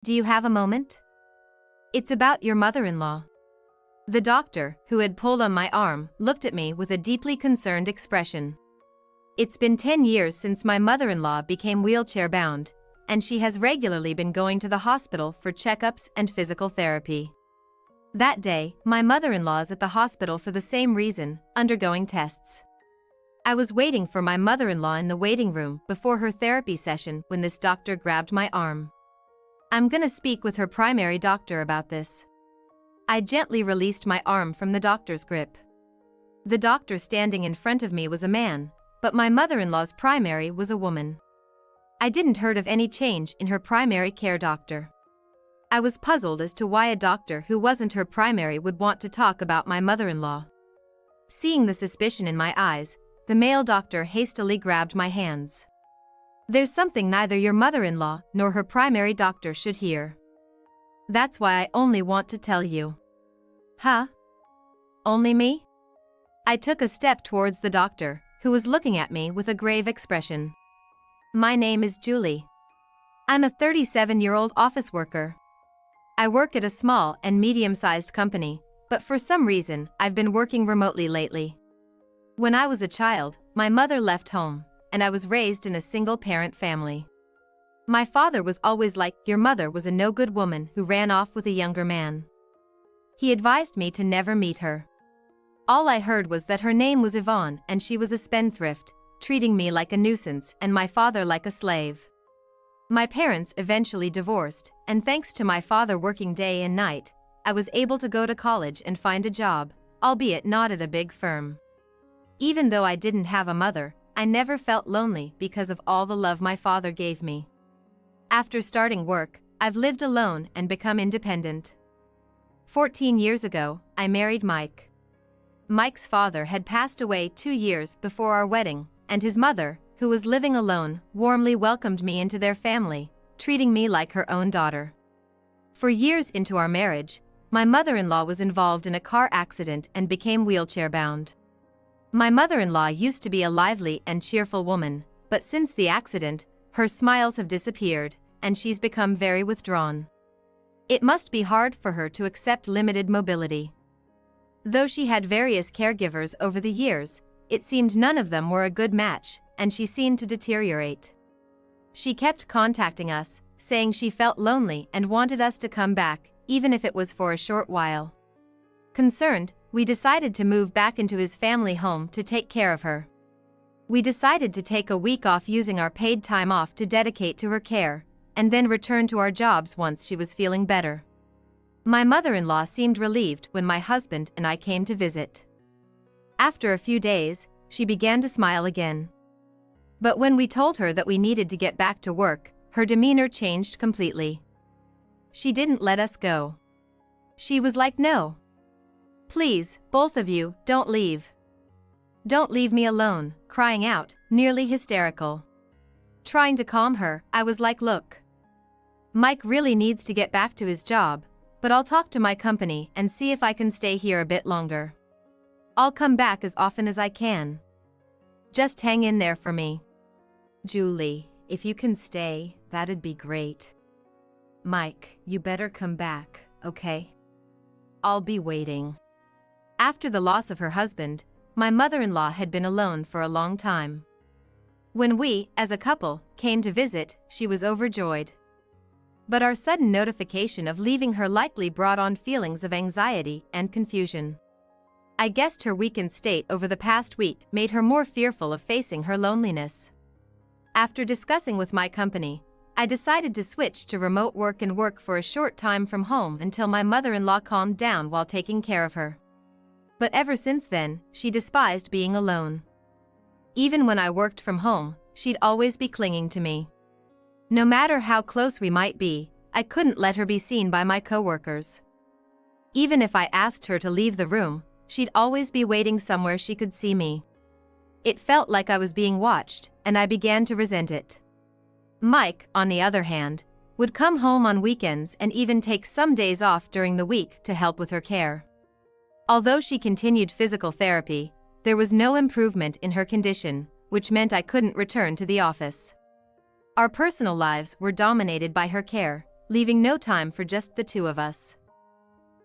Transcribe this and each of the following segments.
Do you have a moment? It's about your mother-in-law. The doctor, who had pulled on my arm, looked at me with a deeply concerned expression. It's been 10 years since my mother-in-law became wheelchair-bound, and she has regularly been going to the hospital for checkups and physical therapy. That day, my mother-in-law's at the hospital for the same reason, undergoing tests. I was waiting for my mother-in-law in the waiting room before her therapy session when this doctor grabbed my arm. I'm gonna speak with her primary doctor about this. I gently released my arm from the doctor's grip. The doctor standing in front of me was a man, but my mother-in-law's primary was a woman. I didn't heard of any change in her primary care doctor. I was puzzled as to why a doctor who wasn't her primary would want to talk about my mother-in-law. Seeing the suspicion in my eyes, the male doctor hastily grabbed my hands. There's something neither your mother-in-law nor her primary doctor should hear. That's why I only want to tell you. Huh? Only me? I took a step towards the doctor, who was looking at me with a grave expression. My name is Julie. I'm a 37-year-old office worker. I work at a small and medium-sized company, but for some reason, I've been working remotely lately. When I was a child, my mother left home, and I was raised in a single-parent family. My father was always like, your mother was a no-good woman who ran off with a younger man. He advised me to never meet her. All I heard was that her name was Yvonne and she was a spendthrift, treating me like a nuisance and my father like a slave. My parents eventually divorced, and thanks to my father working day and night, I was able to go to college and find a job, albeit not at a big firm. Even though I didn't have a mother, I never felt lonely because of all the love my father gave me. After starting work, I've lived alone and become independent. 14 years ago, I married Mike. Mike's father had passed away 2 years before our wedding, and his mother, who was living alone, warmly welcomed me into their family, treating me like her own daughter. For years into our marriage, my mother-in-law was involved in a car accident and became wheelchair-bound. My mother-in-law used to be a lively and cheerful woman, but since the accident, her smiles have disappeared, and she's become very withdrawn. It must be hard for her to accept limited mobility. Though she had various caregivers over the years, it seemed none of them were a good match, and she seemed to deteriorate. She kept contacting us, saying she felt lonely and wanted us to come back, even if it was for a short while. Concerned, we decided to move back into his family home to take care of her. We decided to take a week off using our paid time off to dedicate to her care, and then return to our jobs once she was feeling better. My mother-in-law seemed relieved when my husband and I came to visit. After a few days, she began to smile again. But when we told her that we needed to get back to work, her demeanor changed completely. She didn't let us go. She was like, no. Please, both of you, don't leave. Don't leave me alone, crying out, nearly hysterical. Trying to calm her, I was like, look. Mike really needs to get back to his job, but I'll talk to my company and see if I can stay here a bit longer. I'll come back as often as I can. Just hang in there for me. Julie, if you can stay, that'd be great. Mike, you better come back, okay? I'll be waiting. After the loss of her husband, my mother-in-law had been alone for a long time. When we, as a couple, came to visit, she was overjoyed. But our sudden notification of leaving her likely brought on feelings of anxiety and confusion. I guessed her weakened state over the past week made her more fearful of facing her loneliness. After discussing with my company, I decided to switch to remote work and work for a short time from home until my mother-in-law calmed down while taking care of her. But ever since then, she despised being alone. Even when I worked from home, she'd always be clinging to me. No matter how close we might be, I couldn't let her be seen by my coworkers. Even if I asked her to leave the room, she'd always be waiting somewhere she could see me. It felt like I was being watched, and I began to resent it. Mike, on the other hand, would come home on weekends and even take some days off during the week to help with her care. Although she continued physical therapy, there was no improvement in her condition, which meant I couldn't return to the office. Our personal lives were dominated by her care, leaving no time for just the two of us.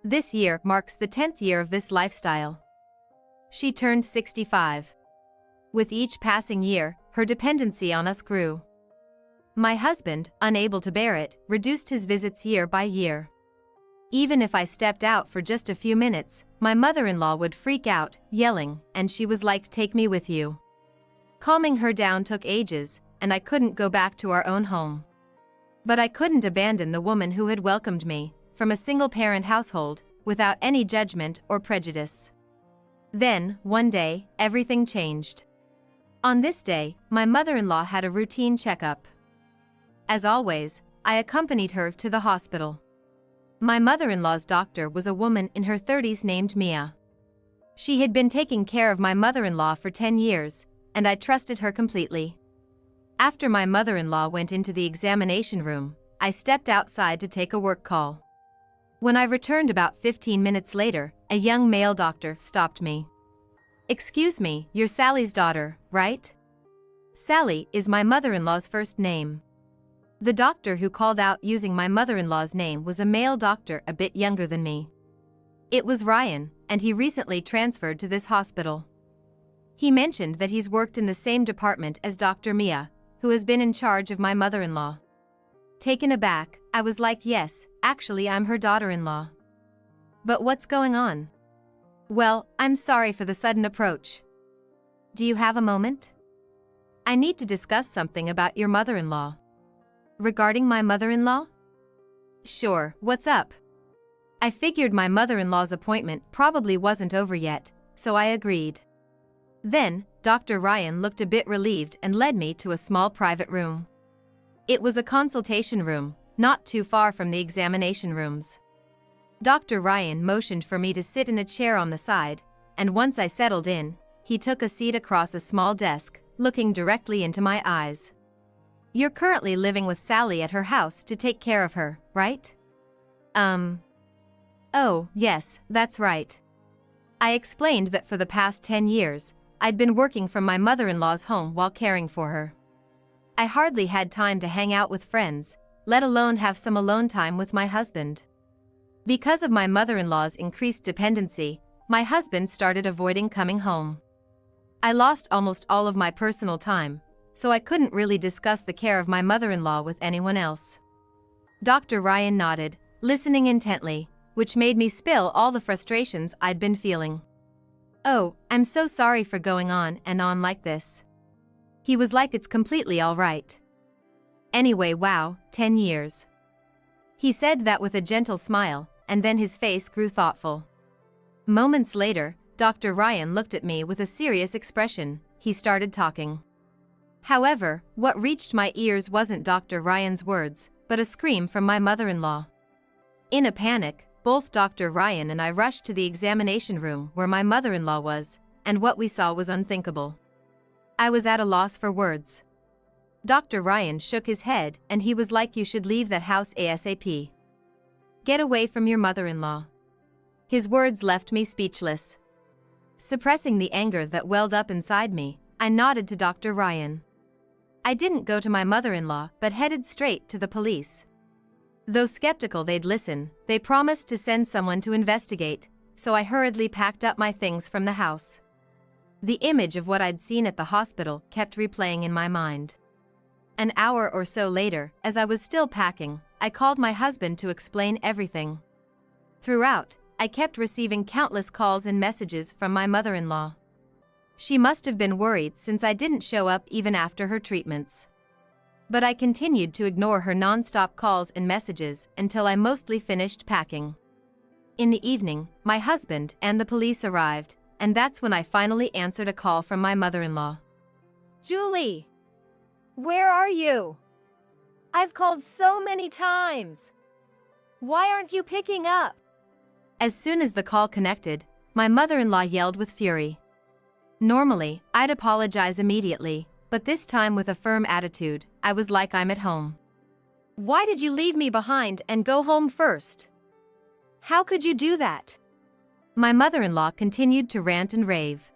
This year marks the 10th year of this lifestyle. She turned 65. With each passing year, her dependency on us grew. My husband, unable to bear it, reduced his visits year by year. Even if I stepped out for just a few minutes, my mother-in-law would freak out, yelling, and she was like, "Take me with you." Calming her down took ages, and I couldn't go back to our own home. But I couldn't abandon the woman who had welcomed me, from a single-parent household, without any judgment or prejudice. Then, one day, everything changed. On this day, my mother-in-law had a routine checkup. As always, I accompanied her to the hospital. My mother-in-law's doctor was a woman in her 30s named Mia. She had been taking care of my mother-in-law for 10 years, and I trusted her completely. After my mother-in-law went into the examination room, I stepped outside to take a work call. When I returned about 15 minutes later, a young male doctor stopped me. "Excuse me, you're Sally's daughter, right?" Sally is my mother-in-law's first name. The doctor who called out using my mother-in-law's name was a male doctor a bit younger than me. It was Ryan, and he recently transferred to this hospital. He mentioned that he's worked in the same department as Dr. Mia, who has been in charge of my mother-in-law. Taken aback, I was like, "Yes, actually I'm her daughter-in-law." "But what's going on?" "Well, I'm sorry for the sudden approach. Do you have a moment? I need to discuss something about your mother-in-law." "Regarding my mother-in-law?" "Sure, what's up?" I figured my mother-in-law's appointment probably wasn't over yet, so I agreed. Then, Dr. Ryan looked a bit relieved and led me to a small private room. It was a consultation room, not too far from the examination rooms. Dr. Ryan motioned for me to sit in a chair on the side, and once I settled in, he took a seat across a small desk, looking directly into my eyes. "You're currently living with Sally at her house to take care of her, right?" Oh, yes, that's right." I explained that for the past 10 years, I'd been working from my mother-in-law's home while caring for her. I hardly had time to hang out with friends, let alone have some alone time with my husband. Because of my mother-in-law's increased dependency, my husband started avoiding coming home. I lost almost all of my personal time, so I couldn't really discuss the care of my mother-in-law with anyone else. Dr. Ryan nodded, listening intently, which made me spill all the frustrations I'd been feeling. "Oh, I'm so sorry for going on and on like this." He was like, "It's completely all right. Anyway, wow, 10 years. He said that with a gentle smile, and then his face grew thoughtful. Moments later, Dr. Ryan looked at me with a serious expression. He started talking. However, what reached my ears wasn't Dr. Ryan's words, but a scream from my mother-in-law. In a panic, both Dr. Ryan and I rushed to the examination room where my mother-in-law was, and what we saw was unthinkable. I was at a loss for words. Dr. Ryan shook his head and he was like, "You should leave that house ASAP. Get away from your mother-in-law." His words left me speechless. Suppressing the anger that welled up inside me, I nodded to Dr. Ryan. I didn't go to my mother-in-law but headed straight to the police. Though skeptical they'd listen, they promised to send someone to investigate, so I hurriedly packed up my things from the house. The image of what I'd seen at the hospital kept replaying in my mind. An hour or so later, as I was still packing, I called my husband to explain everything. Throughout, I kept receiving countless calls and messages from my mother-in-law. She must have been worried since I didn't show up even after her treatments. But I continued to ignore her non-stop calls and messages until I mostly finished packing. In the evening, my husband and the police arrived, and that's when I finally answered a call from my mother-in-law. "Julie, where are you? I've called so many times. Why aren't you picking up?" As soon as the call connected, my mother-in-law yelled with fury. Normally, I'd apologize immediately, but this time with a firm attitude, I was like, "I'm at home. "Why did you leave me behind and go home first? How could you do that?" My mother-in-law continued to rant and rave.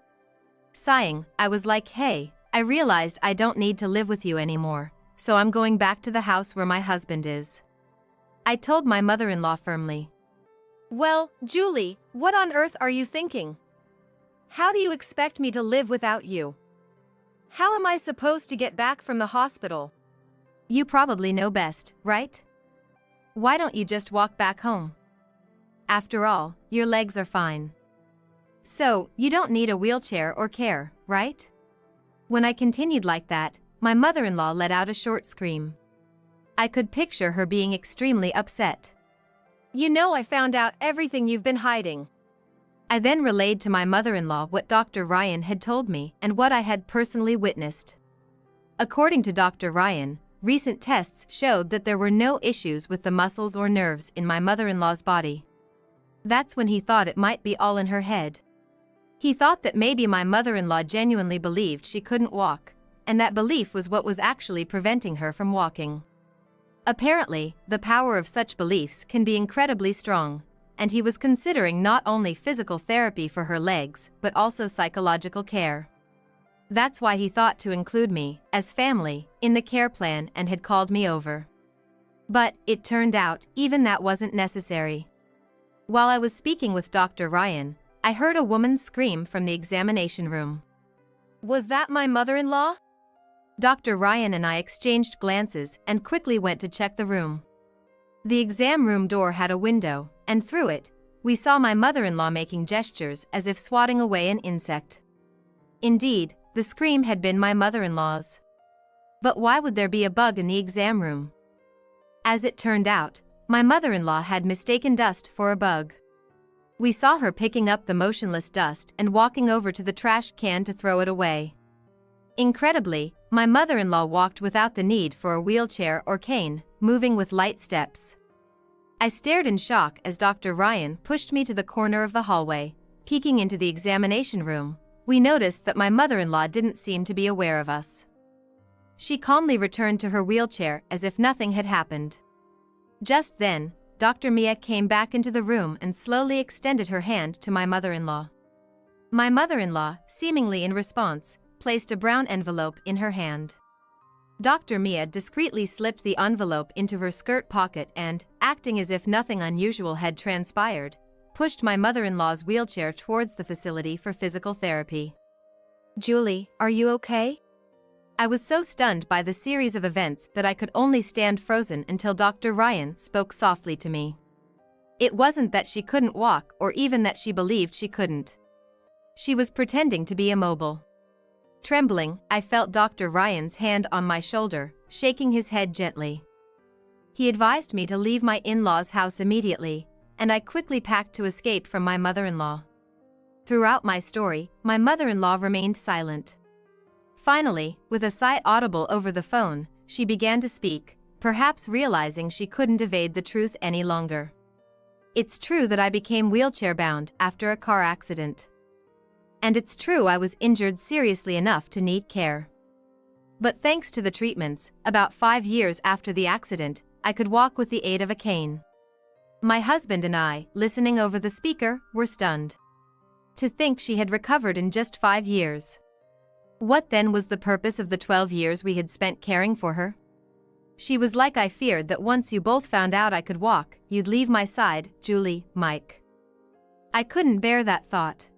Sighing, I was like, "Hey, I realized I don't need to live with you anymore, so I'm going back to the house where my husband is." I told my mother-in-law firmly. Well, Julie, what on earth are you thinking? How do you expect me to live without you? How am I supposed to get back from the hospital? You probably know best, right? Why don't you just walk back home? After all, your legs are fine. So, you don't need a wheelchair or care, right? When I continued like that, my mother-in-law let out a short scream. I could picture her being extremely upset. You know I found out everything you've been hiding. I then relayed to my mother-in-law what Dr. Ryan had told me and what I had personally witnessed. According to Dr. Ryan, recent tests showed that there were no issues with the muscles or nerves in my mother-in-law's body. That's when he thought it might be all in her head. He thought that maybe my mother-in-law genuinely believed she couldn't walk, and that belief was what was actually preventing her from walking. Apparently, the power of such beliefs can be incredibly strong, and he was considering not only physical therapy for her legs but also psychological care. That's why he thought to include me, as family, in the care plan and had called me over. But, it turned out, even that wasn't necessary. While I was speaking with Dr. Ryan, I heard a woman scream from the examination room. Was that my mother-in-law? Dr. Ryan and I exchanged glances and quickly went to check the room. The exam room door had a window, and through it, we saw my mother-in-law making gestures as if swatting away an insect. Indeed, the scream had been my mother-in-law's. But why would there be a bug in the exam room? As it turned out, my mother-in-law had mistaken dust for a bug. We saw her picking up the motionless dust and walking over to the trash can to throw it away. Incredibly, my mother-in-law walked without the need for a wheelchair or cane, moving with light steps. I stared in shock as Dr. Ryan pushed me to the corner of the hallway. Peeking into the examination room, we noticed that my mother-in-law didn't seem to be aware of us. She calmly returned to her wheelchair as if nothing had happened. Just then, Dr. Mia came back into the room and slowly extended her hand to my mother-in-law. My mother-in-law, seemingly in response, placed a brown envelope in her hand. Dr. Mia discreetly slipped the envelope into her skirt pocket and, acting as if nothing unusual had transpired, pushed my mother-in-law's wheelchair towards the facility for physical therapy. Julie, are you okay? I was so stunned by the series of events that I could only stand frozen until Dr. Ryan spoke softly to me. It wasn't that she couldn't walk or even that she believed she couldn't. She was pretending to be immobile. Trembling, I felt Dr. Ryan's hand on my shoulder, shaking his head gently. He advised me to leave my in-laws' house immediately, and I quickly packed to escape from my mother-in-law. Throughout my story, my mother-in-law remained silent. Finally, with a sigh audible over the phone, she began to speak, perhaps realizing she couldn't evade the truth any longer. It's true that I became wheelchair-bound after a car accident. And it's true I was injured seriously enough to need care. But thanks to the treatments, about 5 years after the accident, I could walk with the aid of a cane. My husband and I, listening over the speaker, were stunned. To think she had recovered in just 5 years. What then was the purpose of the 12 years we had spent caring for her? She was like I feared that once you both found out I could walk, you'd leave my side, Julie, Mike. I couldn't bear that thought.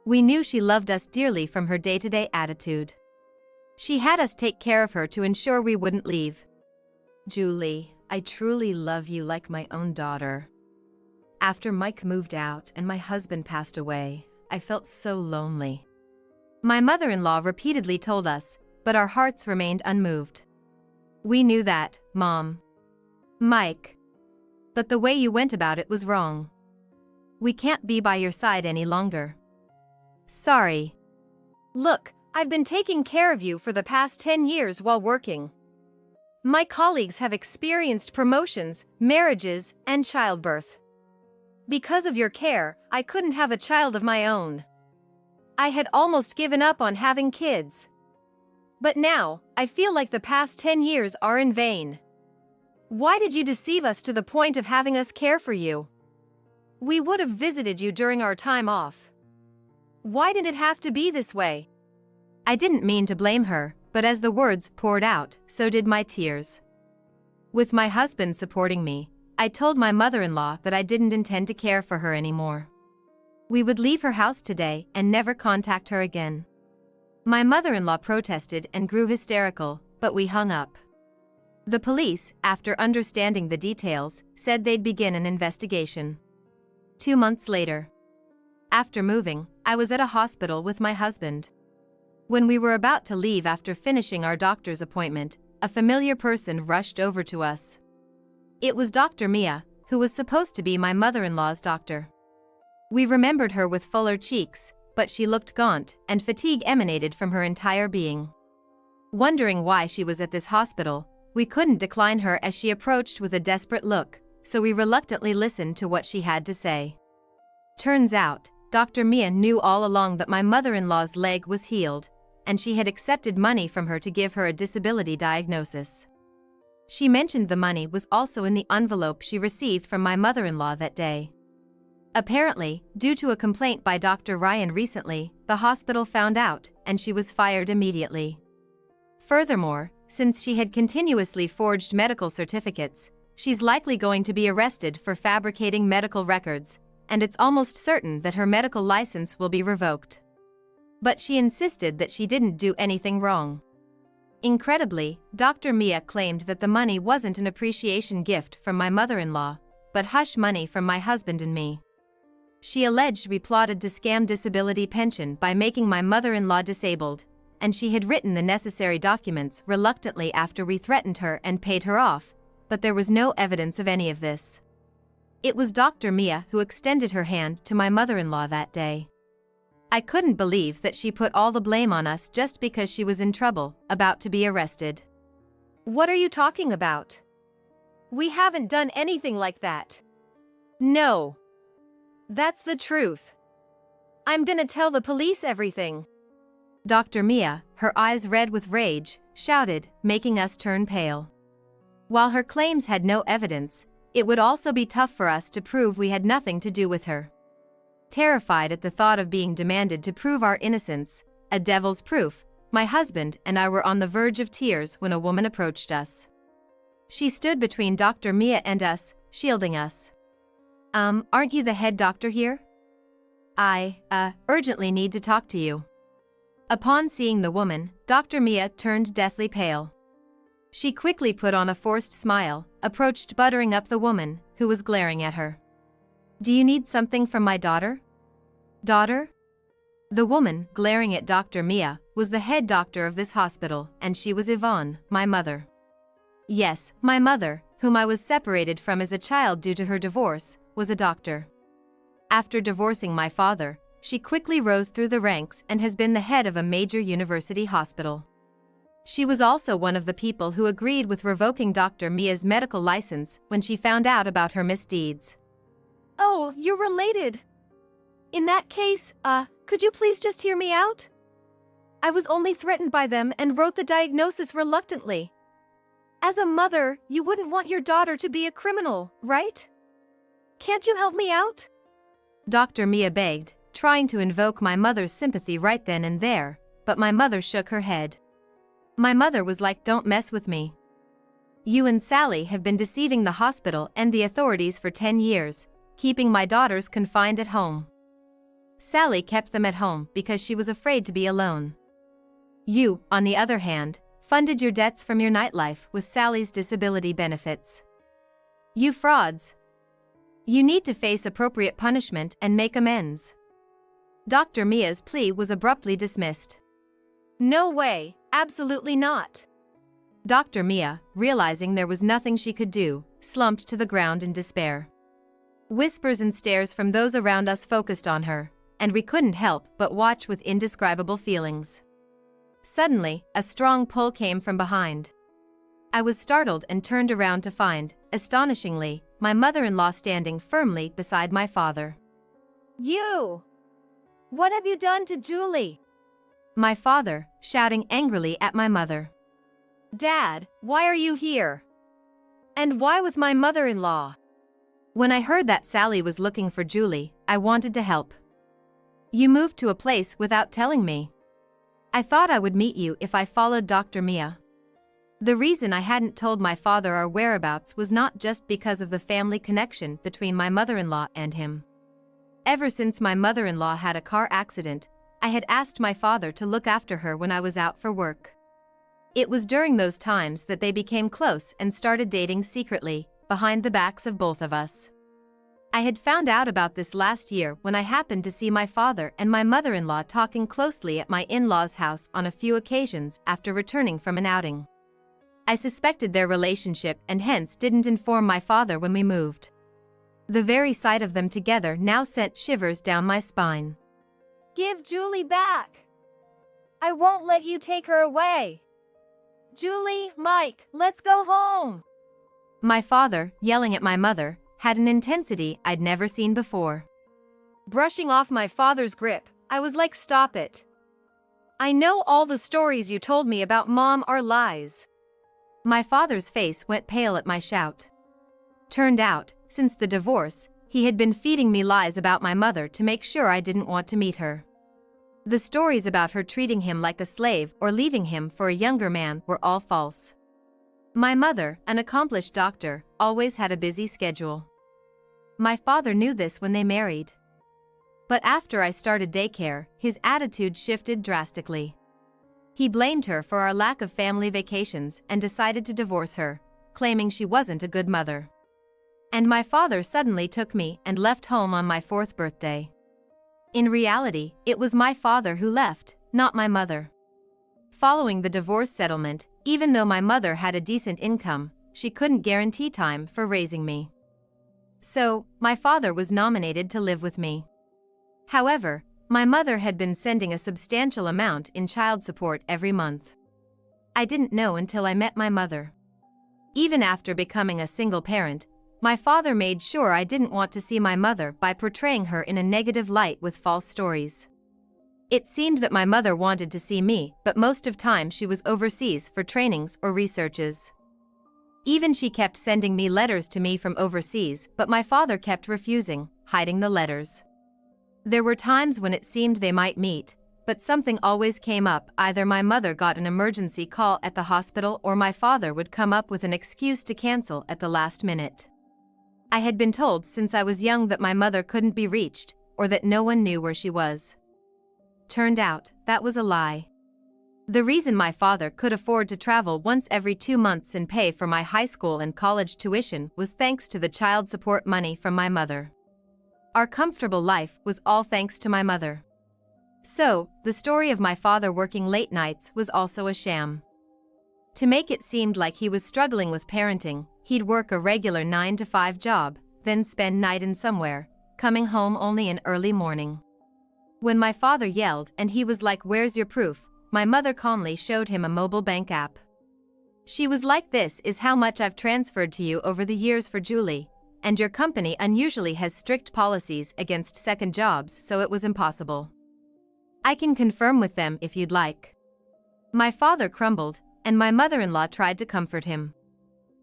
We knew she loved us dearly from her day-to-day attitude. She had us take care of her to ensure we wouldn't leave. Julie, I truly love you like my own daughter. After Mike moved out and my husband passed away, I felt so lonely. My mother-in-law repeatedly told us, but our hearts remained unmoved. We knew that, Mom. Mike. But the way you went about it was wrong. We can't be by your side any longer. Sorry. Look, I've been taking care of you for the past 10 years while working. My colleagues have experienced promotions, marriages, and childbirth. Because of your care, I couldn't have a child of my own. I had almost given up on having kids. But now, I feel like the past 10 years are in vain. Why did you deceive us to the point of having us care for you? We would have visited you during our time off. Why did it have to be this way? I didn't mean to blame her, but as the words poured out, so did my tears. With my husband supporting me, I told my mother-in-law that I didn't intend to care for her anymore. We would leave her house today and never contact her again. My mother-in-law protested and grew hysterical, but we hung up. The police, after understanding the details, said they'd begin an investigation. 2 months later. After moving, I was at a hospital with my husband. When we were about to leave after finishing our doctor's appointment, a familiar person rushed over to us. It was Dr. Mia, who was supposed to be my mother-in-law's doctor. We remembered her with fuller cheeks, but she looked gaunt, and fatigue emanated from her entire being. Wondering why she was at this hospital, we couldn't decline her as she approached with a desperate look, so we reluctantly listened to what she had to say. Turns out, Dr. Mia knew all along that my mother-in-law's leg was healed, and she had accepted money from her to give her a disability diagnosis. She mentioned the money was also in the envelope she received from my mother-in-law that day. Apparently, due to a complaint by Dr. Ryan recently, the hospital found out, and she was fired immediately. Furthermore, since she had continuously forged medical certificates, she's likely going to be arrested for fabricating medical records, and it's almost certain that her medical license will be revoked. But she insisted that she didn't do anything wrong. Incredibly, Dr. Mia claimed that the money wasn't an appreciation gift from my mother-in-law, but hush money from my husband and me. She alleged we plotted to scam disability pension by making my mother-in-law disabled, and she had written the necessary documents reluctantly after we threatened her and paid her off, but there was no evidence of any of this. It was Dr. Mia who extended her hand to my mother-in-law that day. I couldn't believe that she put all the blame on us just because she was in trouble, about to be arrested. What are you talking about? We haven't done anything like that. No. That's the truth. I'm gonna tell the police everything. Dr. Mia, her eyes red with rage, shouted, making us turn pale. While her claims had no evidence, it would also be tough for us to prove we had nothing to do with her. Terrified at the thought of being demanded to prove our innocence, a devil's proof, my husband and I were on the verge of tears when a woman approached us. She stood between Dr. Mia and us, shielding us. Aren't you the head doctor here? I urgently need to talk to you. Upon seeing the woman, Dr. Mia turned deathly pale. She quickly put on a forced smile, approached buttering up the woman, who was glaring at her. Do you need something from my daughter? Daughter? The woman, glaring at Dr. Mia, was the head doctor of this hospital, and she was Yvonne, my mother. Yes, my mother, whom I was separated from as a child due to her divorce, was a doctor. After divorcing my father, she quickly rose through the ranks and has been the head of a major university hospital. She was also one of the people who agreed with revoking Dr. Mia's medical license when she found out about her misdeeds. Oh, you're related. In that case, could you please just hear me out? I was only threatened by them and wrote the diagnosis reluctantly. As a mother, you wouldn't want your daughter to be a criminal, right? Can't you help me out? Dr. Mia begged, trying to invoke my mother's sympathy right then and there, but my mother shook her head. My mother was like, don't mess with me. You and Sally have been deceiving the hospital and the authorities for 10 years, keeping my daughters confined at home. Sally kept them at home because she was afraid to be alone. You, on the other hand, funded your debts from your nightlife with Sally's disability benefits. You frauds. You need to face appropriate punishment and make amends. Dr. Mia's plea was abruptly dismissed. No way, absolutely not. Dr. Mia, realizing there was nothing she could do, slumped to the ground in despair. Whispers and stares from those around us focused on her, and we couldn't help but watch with indescribable feelings. Suddenly, a strong pull came from behind. I was startled and turned around to find, astonishingly, my mother-in-law standing firmly beside my father. You! What have you done to Julie? My father, shouting angrily at my mother. Dad, why are you here? And why with my mother-in-law? When I heard that Sally was looking for Julie, I wanted to help. You moved to a place without telling me. I thought I would meet you if I followed Dr. Mia. The reason I hadn't told my father our whereabouts was not just because of the family connection between my mother-in-law and him. Ever since my mother-in-law had a car accident, I had asked my father to look after her when I was out for work. It was during those times that they became close and started dating secretly, behind the backs of both of us. I had found out about this last year when I happened to see my father and my mother-in-law talking closely at my in-laws' house on a few occasions after returning from an outing. I suspected their relationship and hence didn't inform my father when we moved. The very sight of them together now sent shivers down my spine. Give Julie back. I won't let you take her away. Julie, Mike, let's go home. My father, yelling at my mother, had an intensity I'd never seen before. Brushing off my father's grip, I was like, stop it. I know all the stories you told me about Mom are lies. My father's face went pale at my shout. Turned out, since the divorce, he had been feeding me lies about my mother to make sure I didn't want to meet her. The stories about her treating him like a slave or leaving him for a younger man were all false. My mother, an accomplished doctor, always had a busy schedule. My father knew this when they married. But after I started daycare, his attitude shifted drastically. He blamed her for our lack of family vacations and decided to divorce her, claiming she wasn't a good mother. And my father suddenly took me and left home on my 4th birthday. In reality, it was my father who left, not my mother. Following the divorce settlement, even though my mother had a decent income, she couldn't guarantee time for raising me. So, my father was nominated to live with me. However, my mother had been sending a substantial amount in child support every month. I didn't know until I met my mother. Even after becoming a single parent, my father made sure I didn't want to see my mother by portraying her in a negative light with false stories. It seemed that my mother wanted to see me, but most of time she was overseas for trainings or researches. Even she kept sending me letters to me from overseas, but my father kept refusing, hiding the letters. There were times when it seemed they might meet, but something always came up. Either my mother got an emergency call at the hospital or my father would come up with an excuse to cancel at the last minute. I had been told since I was young that my mother couldn't be reached, or that no one knew where she was. Turned out, that was a lie. The reason my father could afford to travel once every 2 months and pay for my high school and college tuition was thanks to the child support money from my mother. Our comfortable life was all thanks to my mother. So, the story of my father working late nights was also a sham. To make it seem like he was struggling with parenting, he'd work a regular 9-to-5 job, then spend night in somewhere, coming home only in early morning. When my father yelled and he was like, "Where's your proof?" my mother calmly showed him a mobile bank app. She was like, "This is how much I've transferred to you over the years for Julie, and your company unusually has strict policies against second jobs, so it was impossible. I can confirm with them if you'd like." My father crumbled, and my mother-in-law tried to comfort him.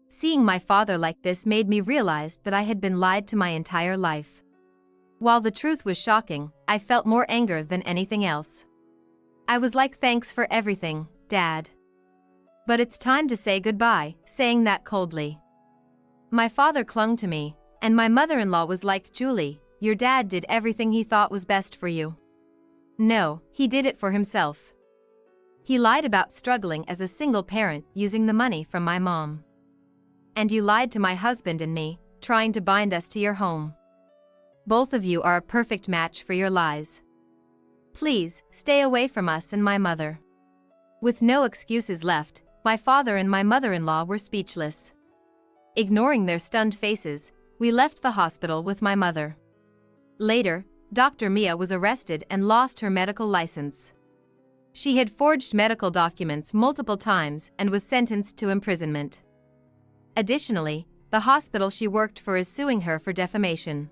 Seeing my father like this made me realize that I had been lied to my entire life. While the truth was shocking, I felt more anger than anything else. I was like, "Thanks for everything, Dad. But it's time to say goodbye," saying that coldly. My father clung to me, and my mother-in-law was like, "Julie, your dad did everything he thought was best for you." No, he did it for himself. He lied about struggling as a single parent using the money from my mom. And you lied to my husband and me, trying to bind us to your home. Both of you are a perfect match for your lies. Please, stay away from us and my mother. With no excuses left, my father and my mother-in-law were speechless. Ignoring their stunned faces, we left the hospital with my mother. Later, Dr. Mia was arrested and lost her medical license. She had forged medical documents multiple times and was sentenced to imprisonment. Additionally, the hospital she worked for is suing her for defamation.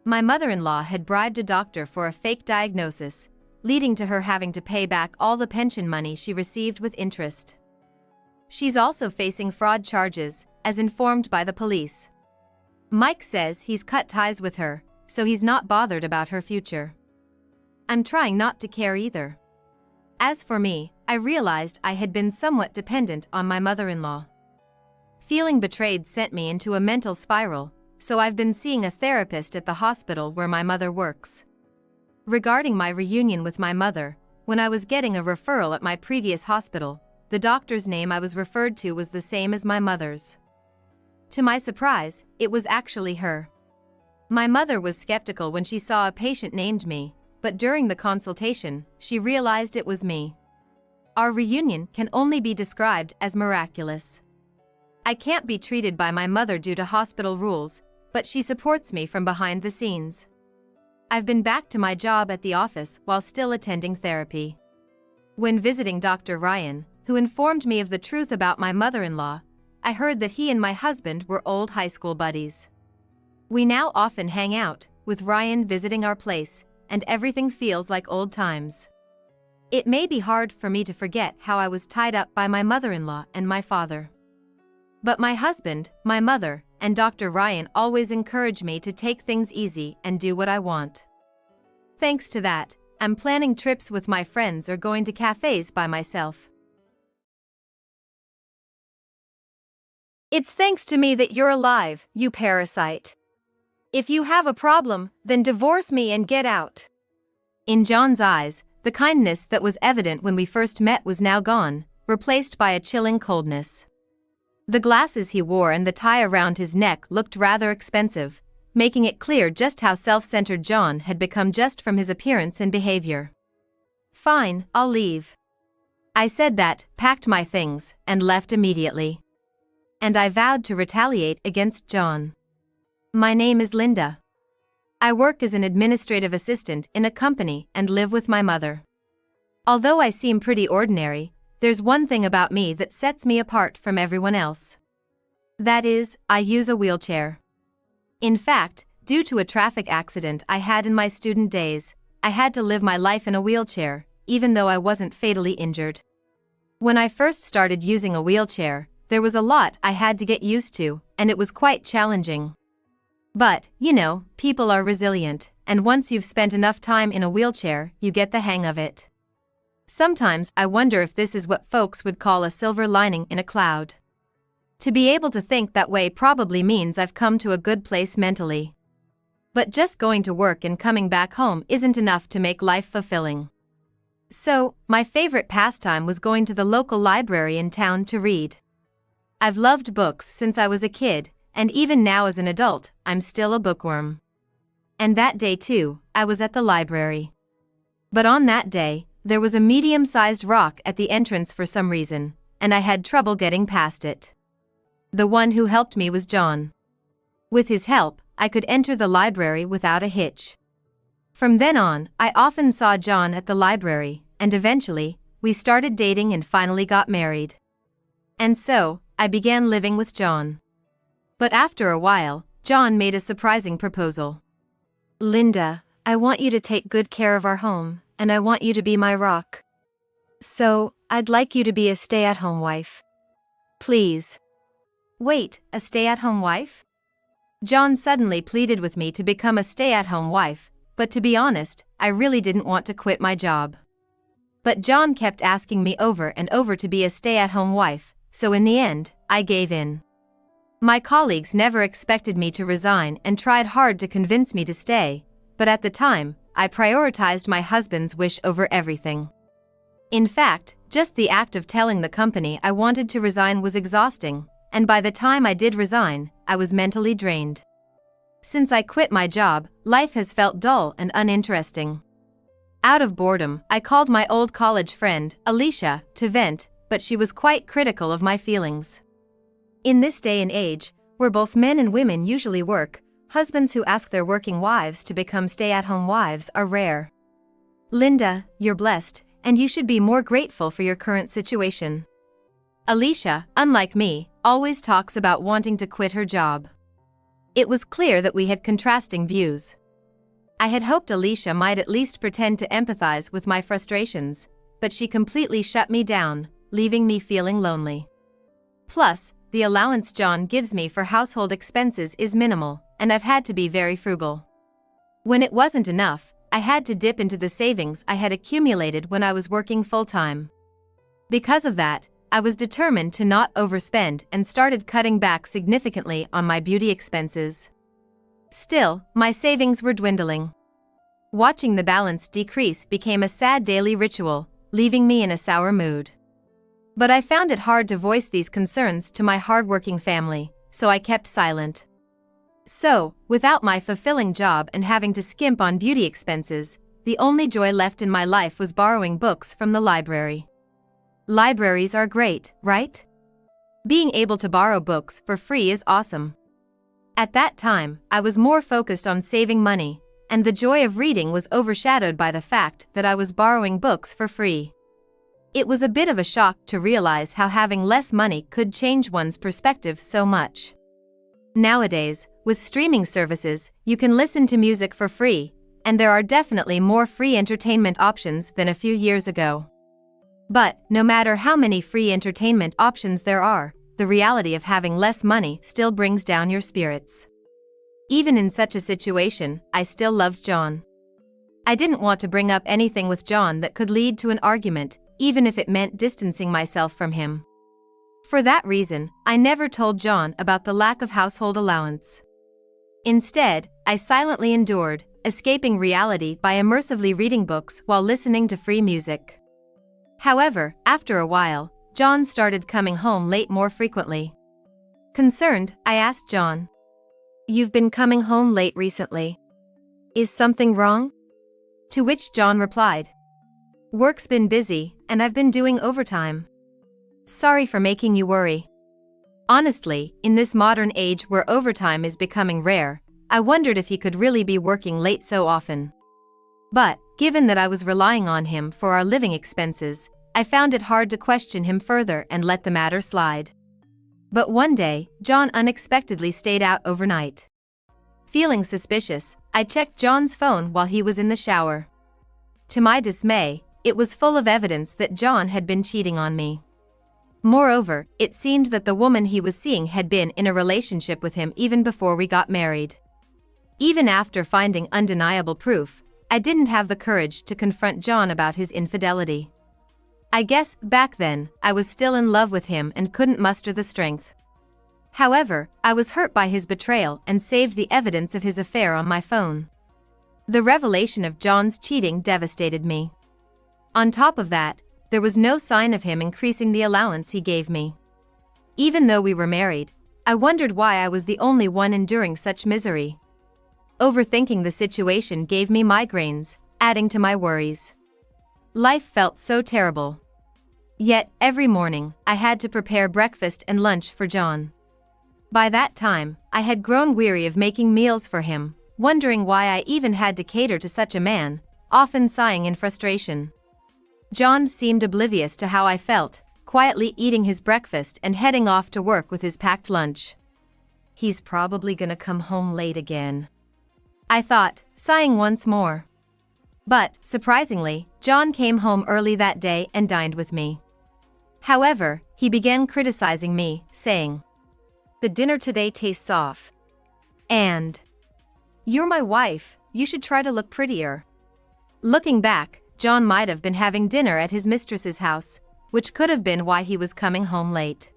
My mother-in-law had bribed a doctor for a fake diagnosis, leading to her having to pay back all the pension money she received with interest. She's also facing fraud charges, as informed by the police. Mike says he's cut ties with her, so he's not bothered about her future. I'm trying not to care either. As for me, I realized I had been somewhat dependent on my mother-in-law. Feeling betrayed sent me into a mental spiral, so I've been seeing a therapist at the hospital where my mother works. Regarding my reunion with my mother, when I was getting a referral at my previous hospital, the doctor's name I was referred to was the same as my mother's. To my surprise, it was actually her. My mother was skeptical when she saw a patient named me, but during the consultation, she realized it was me. Our reunion can only be described as miraculous. I can't be treated by my mother due to hospital rules, but she supports me from behind the scenes. I've been back to my job at the office while still attending therapy. When visiting Dr. Ryan, who informed me of the truth about my mother-in-law, I heard that he and my husband were old high school buddies. We now often hang out, with Ryan visiting our place, and everything feels like old times. It may be hard for me to forget how I was tied up by my mother-in-law and my father. But my husband, my mother, and Dr. Ryan always encourage me to take things easy and do what I want. Thanks to that, I'm planning trips with my friends or going to cafes by myself. It's thanks to me that you're alive, you parasite. If you have a problem, then divorce me and get out. In John's eyes, the kindness that was evident when we first met was now gone, replaced by a chilling coldness. The glasses he wore and the tie around his neck looked rather expensive, making it clear just how self-centered John had become just from his appearance and behavior. Fine, I'll leave. I said that, packed my things, and left immediately. And I vowed to retaliate against John. My name is Linda. I work as an administrative assistant in a company and live with my mother. Although I seem pretty ordinary, there's one thing about me that sets me apart from everyone else. That is, I use a wheelchair. In fact, due to a traffic accident I had in my student days, I had to live my life in a wheelchair, even though I wasn't fatally injured. When I first started using a wheelchair, there was a lot I had to get used to, and it was quite challenging. But, people are resilient, and once you've spent enough time in a wheelchair, you get the hang of it. Sometimes I wonder if this is what folks would call a silver lining in a cloud. To be able to think that way probably means I've come to a good place mentally. But just going to work and coming back home isn't enough to make life fulfilling. So, my favorite pastime was going to the local library in town to read. I've loved books since I was a kid, and even now as an adult, I'm still a bookworm. And that day too, I was at the library. But on that day, there was a medium-sized rock at the entrance for some reason, and I had trouble getting past it. The one who helped me was John. With his help, I could enter the library without a hitch. From then on, I often saw John at the library, and eventually, we started dating and finally got married. And so, I began living with John. But after a while, John made a surprising proposal. Linda, I want you to take good care of our home, and I want you to be my rock. So, I'd like you to be a stay-at-home wife. Please. Wait, a stay-at-home wife? John suddenly pleaded with me to become a stay-at-home wife, but to be honest, I really didn't want to quit my job. But John kept asking me over and over to be a stay-at-home wife, so in the end, I gave in. My colleagues never expected me to resign and tried hard to convince me to stay, but at the time, I prioritized my husband's wish over everything. In fact, just the act of telling the company I wanted to resign was exhausting, and by the time I did resign, I was mentally drained. Since I quit my job, life has felt dull and uninteresting. Out of boredom, I called my old college friend, Alicia, to vent, but she was quite critical of my feelings. In this day and age, where both men and women usually work, husbands who ask their working wives to become stay-at-home wives are rare. Linda, you're blessed, and you should be more grateful for your current situation. Alicia, unlike me, always talks about wanting to quit her job. It was clear that we had contrasting views. I had hoped Alicia might at least pretend to empathize with my frustrations, but she completely shut me down, leaving me feeling lonely. Plus, the allowance John gives me for household expenses is minimal, and I've had to be very frugal. When it wasn't enough, I had to dip into the savings I had accumulated when I was working full-time. Because of that, I was determined to not overspend and started cutting back significantly on my beauty expenses. Still, my savings were dwindling. Watching the balance decrease became a sad daily ritual, leaving me in a sour mood. But I found it hard to voice these concerns to my hardworking family, so I kept silent. So, without my fulfilling job and having to skimp on beauty expenses, the only joy left in my life was borrowing books from the library. Libraries are great, right? Being able to borrow books for free is awesome. At that time, I was more focused on saving money, and the joy of reading was overshadowed by the fact that I was borrowing books for free. It was a bit of a shock to realize how having less money could change one's perspective so much. Nowadays, with streaming services, you can listen to music for free, and there are definitely more free entertainment options than a few years ago. But, no matter how many free entertainment options there are, the reality of having less money still brings down your spirits. Even in such a situation, I still loved John. I didn't want to bring up anything with John that could lead to an argument, even if it meant distancing myself from him. For that reason, I never told John about the lack of household allowance. Instead, I silently endured, escaping reality by immersively reading books while listening to free music. However, after a while, John started coming home late more frequently. Concerned, I asked John, "You've been coming home late recently. Is something wrong?" To which John replied, "Work's been busy, and I've been doing overtime. Sorry for making you worry." Honestly, in this modern age where overtime is becoming rare, I wondered if he could really be working late so often. But, given that I was relying on him for our living expenses, I found it hard to question him further and let the matter slide. But one day, John unexpectedly stayed out overnight. Feeling suspicious, I checked John's phone while he was in the shower. To my dismay, it was full of evidence that John had been cheating on me. Moreover, it seemed that the woman he was seeing had been in a relationship with him even before we got married. Even after finding undeniable proof, I didn't have the courage to confront John about his infidelity. I guess, back then, I was still in love with him and couldn't muster the strength. However, I was hurt by his betrayal and saved the evidence of his affair on my phone. The revelation of John's cheating devastated me. On top of that, there was no sign of him increasing the allowance he gave me. Even though we were married, I wondered why I was the only one enduring such misery. Overthinking the situation gave me migraines, adding to my worries. Life felt so terrible. Yet, every morning, I had to prepare breakfast and lunch for John. By that time, I had grown weary of making meals for him, wondering why I even had to cater to such a man, often sighing in frustration. John seemed oblivious to how I felt, quietly eating his breakfast and heading off to work with his packed lunch. "He's probably gonna come home late again," I thought, sighing once more. But, surprisingly, John came home early that day and dined with me. However, he began criticizing me, saying, "The dinner today tastes off. And you're my wife, you should try to look prettier." Looking back, John might have been having dinner at his mistress's house, which could have been why he was coming home late.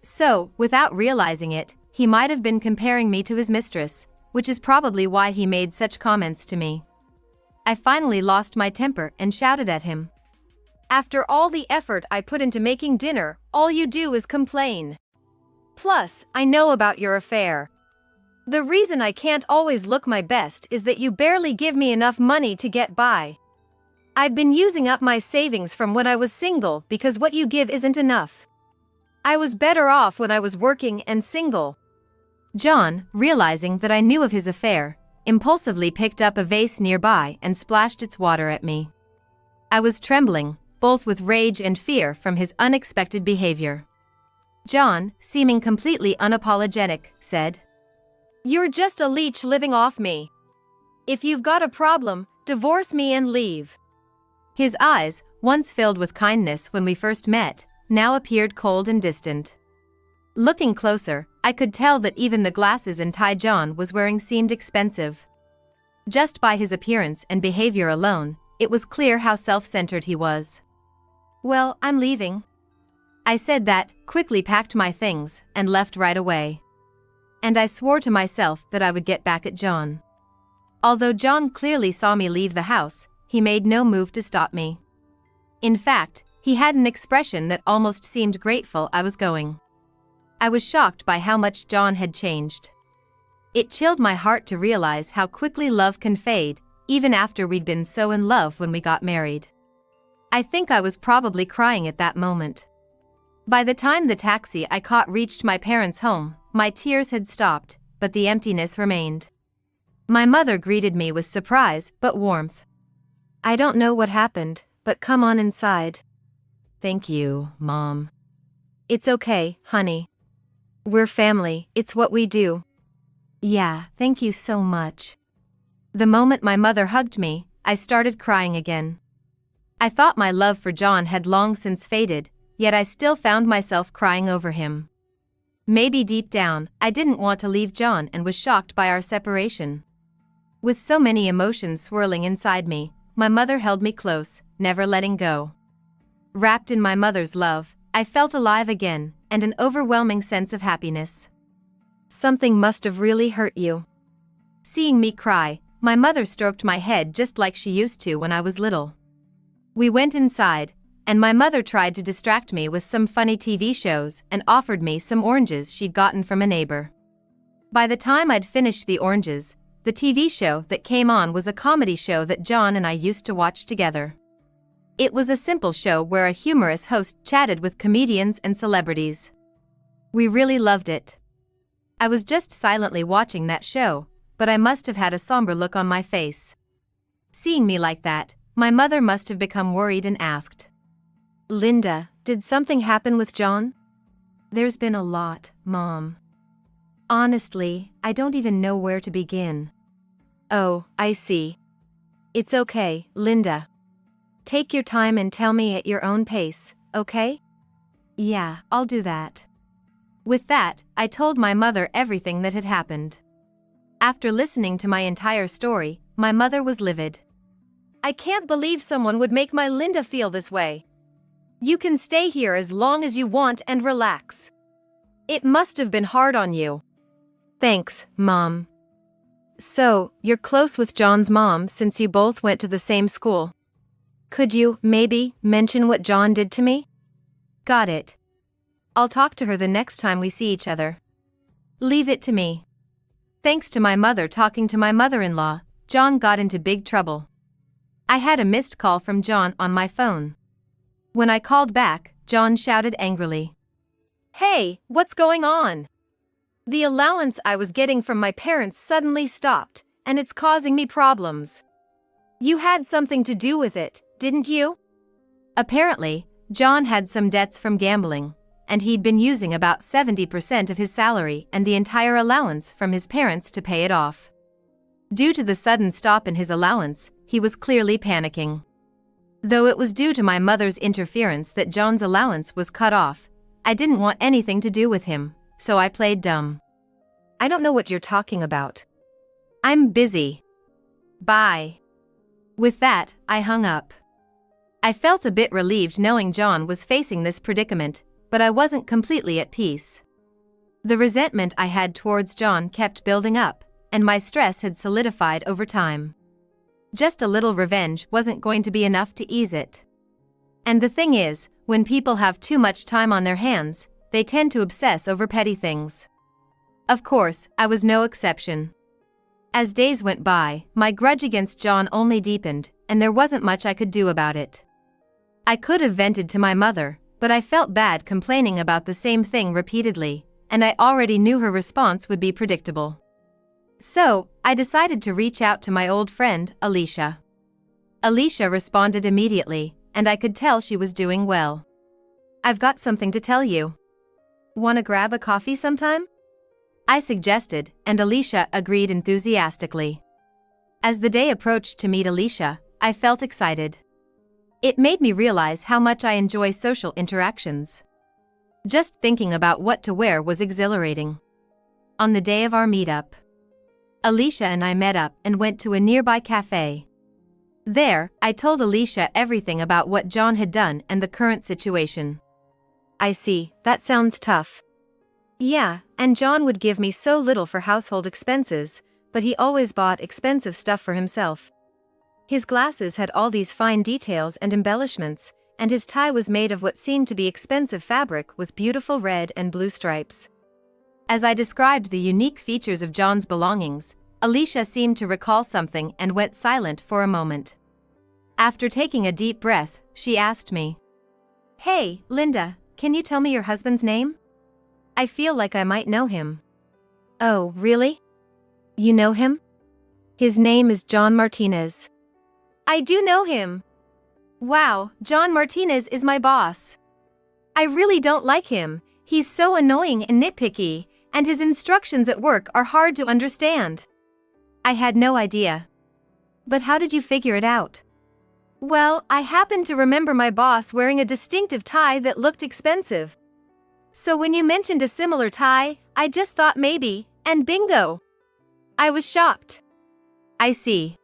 So, without realizing it, he might have been comparing me to his mistress, which is probably why he made such comments to me. I finally lost my temper and shouted at him. "After all the effort I put into making dinner, all you do is complain. Plus, I know about your affair. The reason I can't always look my best is that you barely give me enough money to get by. I've been using up my savings from when I was single because what you give isn't enough. I was better off when I was working and single." John, realizing that I knew of his affair, impulsively picked up a vase nearby and splashed its water at me. I was trembling, both with rage and fear from his unexpected behavior. John, seeming completely unapologetic, said, "You're just a leech living off me. If you've got a problem, divorce me and leave." His eyes, once filled with kindness when we first met, now appeared cold and distant. Looking closer, I could tell that even the glasses and tie John was wearing seemed expensive. Just by his appearance and behavior alone, it was clear how self-centered he was. "Well, I'm leaving." I said that, quickly packed my things, and left right away. And I swore to myself that I would get back at John. Although John clearly saw me leave the house, he made no move to stop me. In fact, he had an expression that almost seemed grateful I was going. I was shocked by how much John had changed. It chilled my heart to realize how quickly love can fade, even after we'd been so in love when we got married. I think I was probably crying at that moment. By the time the taxi I caught reached my parents' home, my tears had stopped, but the emptiness remained. My mother greeted me with surprise but warmth. "I don't know what happened, but come on inside." "Thank you, Mom." "It's okay, honey. We're family, it's what we do." "Yeah, thank you so much." The moment my mother hugged me, I started crying again. I thought my love for John had long since faded, yet I still found myself crying over him. Maybe deep down, I didn't want to leave John and was shocked by our separation. With so many emotions swirling inside me, my mother held me close, never letting go. Wrapped in my mother's love, I felt alive again, and an overwhelming sense of happiness. "Something must have really hurt you." Seeing me cry, my mother stroked my head just like she used to when I was little. We went inside, and my mother tried to distract me with some funny TV shows and offered me some oranges she'd gotten from a neighbor. By the time I'd finished the oranges, the TV show that came on was a comedy show that John and I used to watch together. It was a simple show where a humorous host chatted with comedians and celebrities. We really loved it. I was just silently watching that show, but I must have had a somber look on my face. Seeing me like that, my mother must have become worried and asked, "Linda, did something happen with John?" "There's been a lot, Mom. Honestly, I don't even know where to begin." "Oh, I see. It's okay, Linda. Take your time and tell me at your own pace, okay?" "Yeah, I'll do that." With that, I told my mother everything that had happened. After listening to my entire story, my mother was livid. "I can't believe someone would make my Linda feel this way. You can stay here as long as you want and relax. It must have been hard on you." "Thanks, Mom. So, you're close with John's mom since you both went to the same school. Could you, maybe, mention what John did to me?" "Got it. I'll talk to her the next time we see each other." "Leave it to me." Thanks to my mother talking to my mother-in-law, John got into big trouble. I had a missed call from John on my phone. When I called back, John shouted angrily, "Hey, what's going on? The allowance I was getting from my parents suddenly stopped, and it's causing me problems. You had something to do with it, didn't you?" Apparently, John had some debts from gambling, and he'd been using about 70% of his salary and the entire allowance from his parents to pay it off. Due to the sudden stop in his allowance, he was clearly panicking. Though it was due to my mother's interference that John's allowance was cut off, I didn't want anything to do with him, so I played dumb. "I don't know what you're talking about. I'm busy. Bye." With that, I hung up. I felt a bit relieved knowing John was facing this predicament, but I wasn't completely at peace. The resentment I had towards John kept building up, and my stress had solidified over time. Just a little revenge wasn't going to be enough to ease it. And the thing is, when people have too much time on their hands, they tend to obsess over petty things. Of course, I was no exception. As days went by, my grudge against John only deepened, and there wasn't much I could do about it. I could have vented to my mother, but I felt bad complaining about the same thing repeatedly, and I already knew her response would be predictable. So, I decided to reach out to my old friend, Alicia. Alicia responded immediately, and I could tell she was doing well. "I've got something to tell you. Wanna grab a coffee sometime?" I suggested, and Alicia agreed enthusiastically. As the day approached to meet Alicia, I felt excited. It made me realize how much I enjoy social interactions. Just thinking about what to wear was exhilarating. On the day of our meetup, Alicia and I met up and went to a nearby cafe. There, I told Alicia everything about what John had done and the current situation. I see, that sounds tough. Yeah, and John would give me so little for household expenses, but he always bought expensive stuff for himself. His glasses had all these fine details and embellishments, and his tie was made of what seemed to be expensive fabric with beautiful red and blue stripes. As I described the unique features of John's belongings, Alicia seemed to recall something and went silent for a moment. After taking a deep breath, she asked me, "Hey, Linda, can you tell me your husband's name? I feel like I might know him." "Oh, really? You know him?" "His name is John Martinez." "I do know him." "Wow, John Martinez is my boss. I really don't like him, he's so annoying and nitpicky, and his instructions at work are hard to understand." I had no idea. "But how did you figure it out?" "Well, I happened to remember my boss wearing a distinctive tie that looked expensive. So when you mentioned a similar tie, I just thought maybe, and bingo! I was shocked." "I see.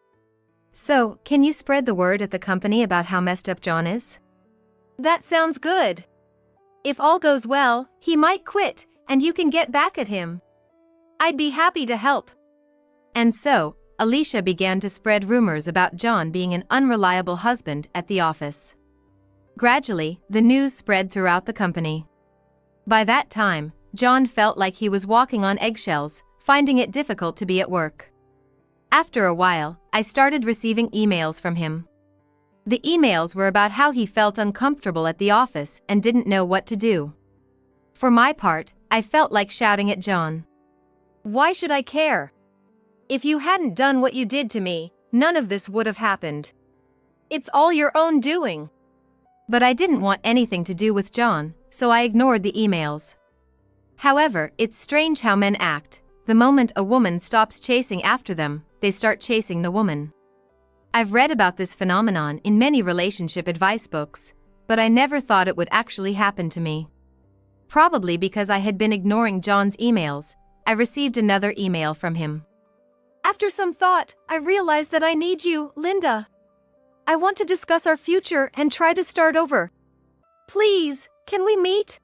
So, can you spread the word at the company about how messed up John is?" "That sounds good. If all goes well, he might quit, and you can get back at him. I'd be happy to help." And so, Alicia began to spread rumors about John being an unreliable husband at the office. Gradually, the news spread throughout the company. By that time, John felt like he was walking on eggshells, finding it difficult to be at work. After a while, I started receiving emails from him. The emails were about how he felt uncomfortable at the office and didn't know what to do. For my part, I felt like shouting at John. "Why should I care? If you hadn't done what you did to me, none of this would have happened. It's all your own doing." But I didn't want anything to do with John, so I ignored the emails. However, it's strange how men act. The moment a woman stops chasing after them, they start chasing the woman. I've read about this phenomenon in many relationship advice books, but I never thought it would actually happen to me. Probably because I had been ignoring John's emails, I received another email from him. "After some thought, I realized that I need you, Linda. I want to discuss our future and try to start over. Please, can we meet?"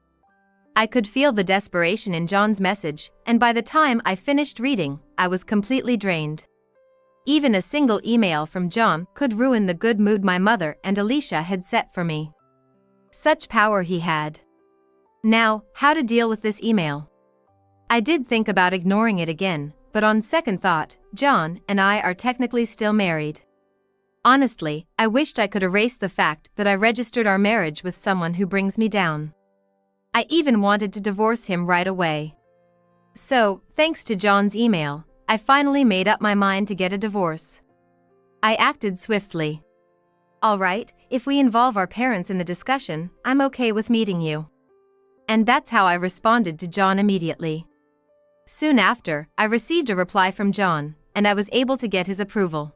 I could feel the desperation in John's message, and by the time I finished reading, I was completely drained. Even a single email from John could ruin the good mood my mother and Alicia had set for me. Such power he had. Now, how to deal with this email? I did think about ignoring it again, but on second thought, John and I are technically still married. Honestly, I wished I could erase the fact that I registered our marriage with someone who brings me down. I even wanted to divorce him right away. So, thanks to John's email, I finally made up my mind to get a divorce. I acted swiftly. "All right, if we involve our parents in the discussion, I'm okay with meeting you." And that's how I responded to John immediately. Soon after, I received a reply from John, and I was able to get his approval.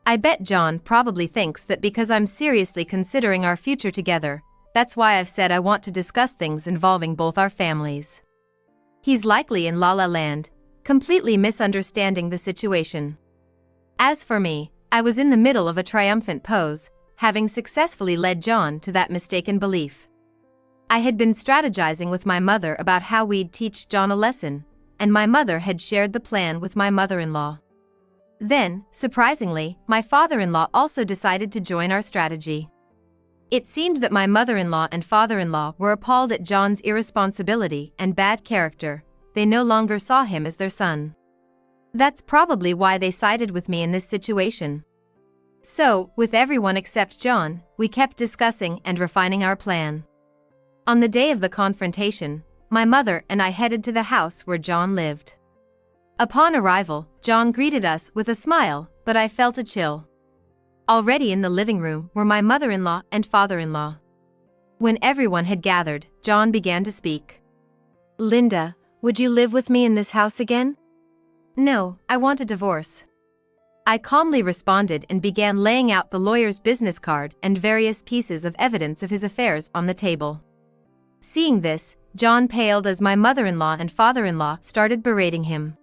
I bet John probably thinks that because I'm seriously considering our future together, that's why I've said I want to discuss things involving both our families. He's likely in La La Land, completely misunderstanding the situation. As for me, I was in the middle of a triumphant pose, having successfully led John to that mistaken belief. I had been strategizing with my mother about how we'd teach John a lesson, and my mother had shared the plan with my mother-in-law. Then, surprisingly, my father-in-law also decided to join our strategy. It seemed that my mother-in-law and father-in-law were appalled at John's irresponsibility and bad character. They no longer saw him as their son. That's probably why they sided with me in this situation. So, with everyone except John, we kept discussing and refining our plan. On the day of the confrontation, my mother and I headed to the house where John lived. Upon arrival, John greeted us with a smile, but I felt a chill. Already in the living room were my mother-in-law and father-in-law. When everyone had gathered, John began to speak. "Linda, would you live with me in this house again?" "No, I want a divorce." I calmly responded and began laying out the lawyer's business card and various pieces of evidence of his affairs on the table. Seeing this, John paled as my mother-in-law and father-in-law started berating him.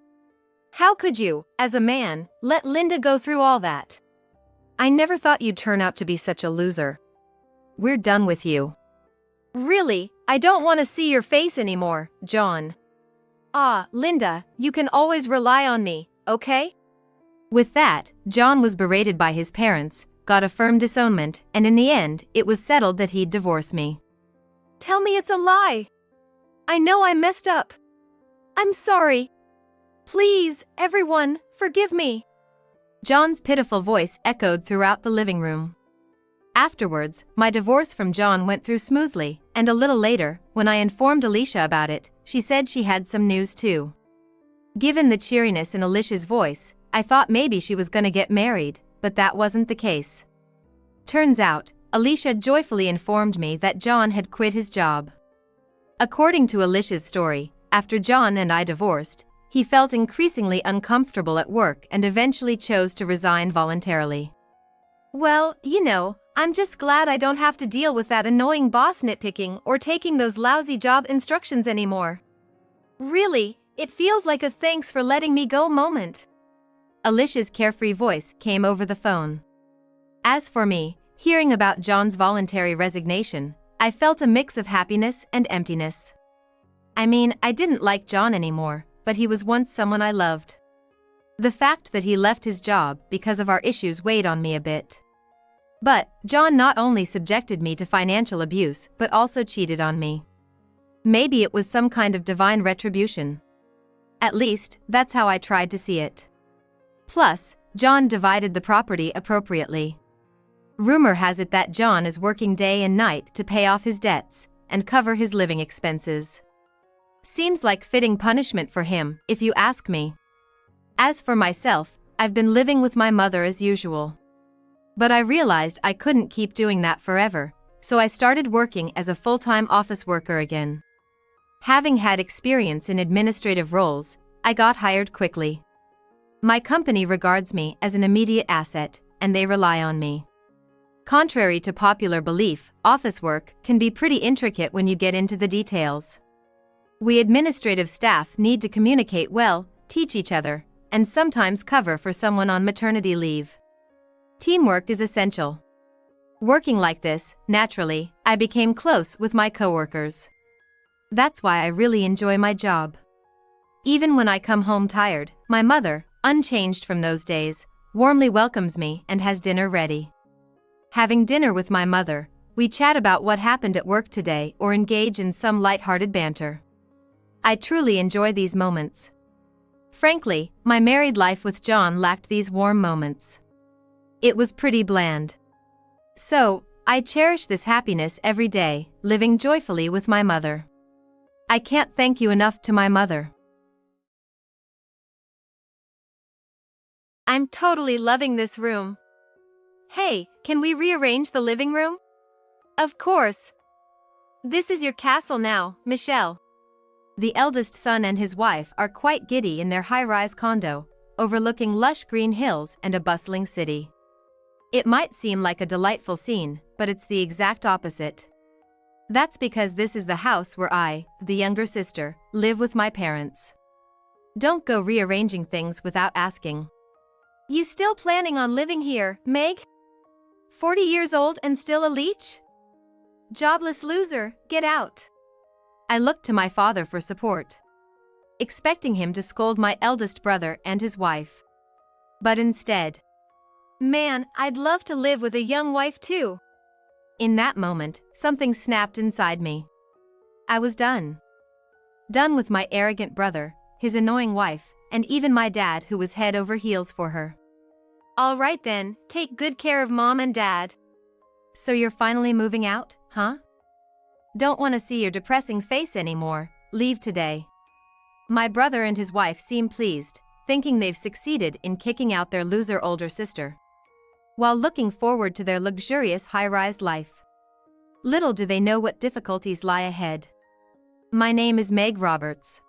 How could you, as a man, let Linda go through all that? I never thought you'd turn out to be such a loser. We're done with you. Really, I don't want to see your face anymore, John. Ah, Linda, you can always rely on me, okay? With that, John was berated by his parents, got a firm disownment, and in the end, it was settled that he'd divorce me. Tell me it's a lie. I know I messed up. I'm sorry. Please, everyone, forgive me. John's pitiful voice echoed throughout the living room. Afterwards, my divorce from John went through smoothly, and a little later, when I informed Alicia about it, she said she had some news too. Given the cheeriness in Alicia's voice, I thought maybe she was gonna get married, but that wasn't the case. Turns out, Alicia joyfully informed me that John had quit his job. According to Alicia's story, after John and I divorced, he felt increasingly uncomfortable at work and eventually chose to resign voluntarily. Well, I'm just glad I don't have to deal with that annoying boss nitpicking or taking those lousy job instructions anymore. Really, it feels like a thanks for letting me go moment. Alicia's carefree voice came over the phone. As for me, hearing about John's voluntary resignation, I felt a mix of happiness and emptiness. I mean, I didn't like John anymore, but he was once someone I loved. The fact that he left his job because of our issues weighed on me a bit. But John not only subjected me to financial abuse but also cheated on me. Maybe it was some kind of divine retribution. At least, that's how I tried to see it. Plus, John divided the property appropriately. Rumor has it that John is working day and night to pay off his debts and cover his living expenses. Seems like fitting punishment for him, if you ask me. As for myself, I've been living with my mother as usual. But I realized I couldn't keep doing that forever, so I started working as a full-time office worker again. Having had experience in administrative roles, I got hired quickly. My company regards me as an immediate asset, and they rely on me. Contrary to popular belief, office work can be pretty intricate when you get into the details. We administrative staff need to communicate well, teach each other, and sometimes cover for someone on maternity leave. Teamwork is essential. Working like this, naturally, I became close with my coworkers. That's why I really enjoy my job. Even when I come home tired, my mother, unchanged from those days, warmly welcomes me and has dinner ready. Having dinner with my mother, we chat about what happened at work today or engage in some light-hearted banter. I truly enjoy these moments. Frankly, my married life with John lacked these warm moments. It was pretty bland. So, I cherish this happiness every day, living joyfully with my mother. I can't thank you enough to my mother. I'm totally loving this room. Hey, can we rearrange the living room? Of course. This is your castle now, Michelle. The eldest son and his wife are quite giddy in their high-rise condo, overlooking lush green hills and a bustling city. It might seem like a delightful scene, but it's the exact opposite. That's because this is the house where I, the younger sister, live with my parents. Don't go rearranging things without asking. You still planning on living here, Meg? 40 years old and still a leech? Jobless loser, get out. I looked to my father for support, expecting him to scold my eldest brother and his wife. But instead, man, I'd love to live with a young wife too. In that moment, something snapped inside me. I was done. Done with my arrogant brother, his annoying wife, and even my dad who was head over heels for her. All right then, take good care of Mom and Dad. So you're finally moving out, huh? Don't want to see your depressing face anymore, leave today. My brother and his wife seem pleased, thinking they've succeeded in kicking out their loser older sister, while looking forward to their luxurious high-rise life. Little do they know what difficulties lie ahead. My name is Meg Roberts.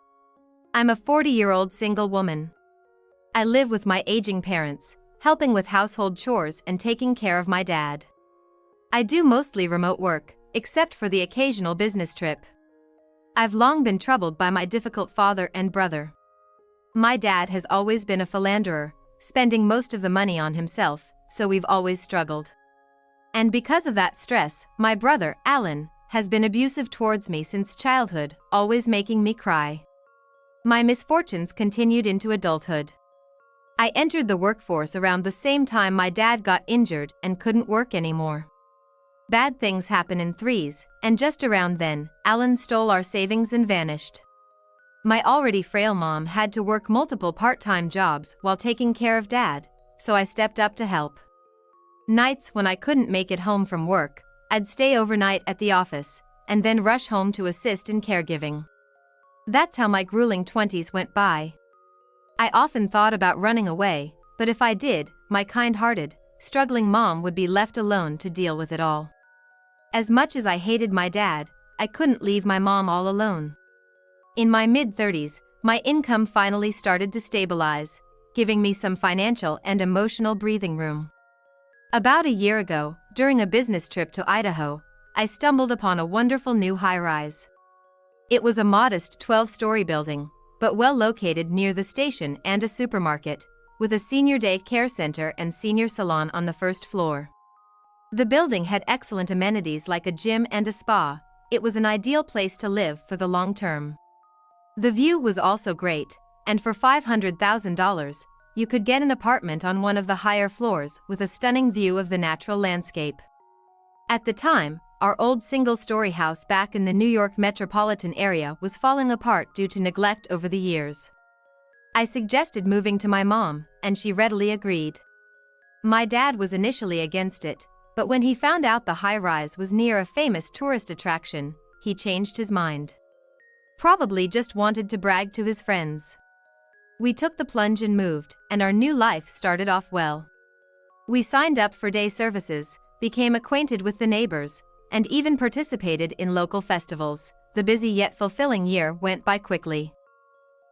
I'm a 40-year-old single woman. I live with my aging parents, helping with household chores and taking care of my dad. I do mostly remote work, except for the occasional business trip. I've long been troubled by my difficult father and brother. My dad has always been a philanderer, spending most of the money on himself, so we've always struggled. And because of that stress, my brother, Alan, has been abusive towards me since childhood, always making me cry. My misfortunes continued into adulthood. I entered the workforce around the same time my dad got injured and couldn't work anymore. Bad things happen in threes, and just around then, Alan stole our savings and vanished. My already frail mom had to work multiple part-time jobs while taking care of dad, so I stepped up to help. Nights when I couldn't make it home from work, I'd stay overnight at the office, and then rush home to assist in caregiving. That's how my grueling 20s went by. I often thought about running away, but if I did, my kind-hearted, struggling mom would be left alone to deal with it all. As much as I hated my dad, I couldn't leave my mom all alone. In my mid-30s, my income finally started to stabilize, giving me some financial and emotional breathing room. About a year ago, during a business trip to Idaho, I stumbled upon a wonderful new high-rise. It was a modest 12-story building, but well located near the station and a supermarket, with a senior day care center and senior salon on the first floor. The building had excellent amenities like a gym and a spa. It was an ideal place to live for the long term. The view was also great, and for $500,000, you could get an apartment on one of the higher floors with a stunning view of the natural landscape. At the time, our old single-story house back in the New York metropolitan area was falling apart due to neglect over the years. I suggested moving to my mom, and she readily agreed. My dad was initially against it, but when he found out the high-rise was near a famous tourist attraction, he changed his mind. Probably just wanted to brag to his friends. We took the plunge and moved, and our new life started off well. We signed up for day services, became acquainted with the neighbors, and even participated in local festivals. The busy yet fulfilling year went by quickly.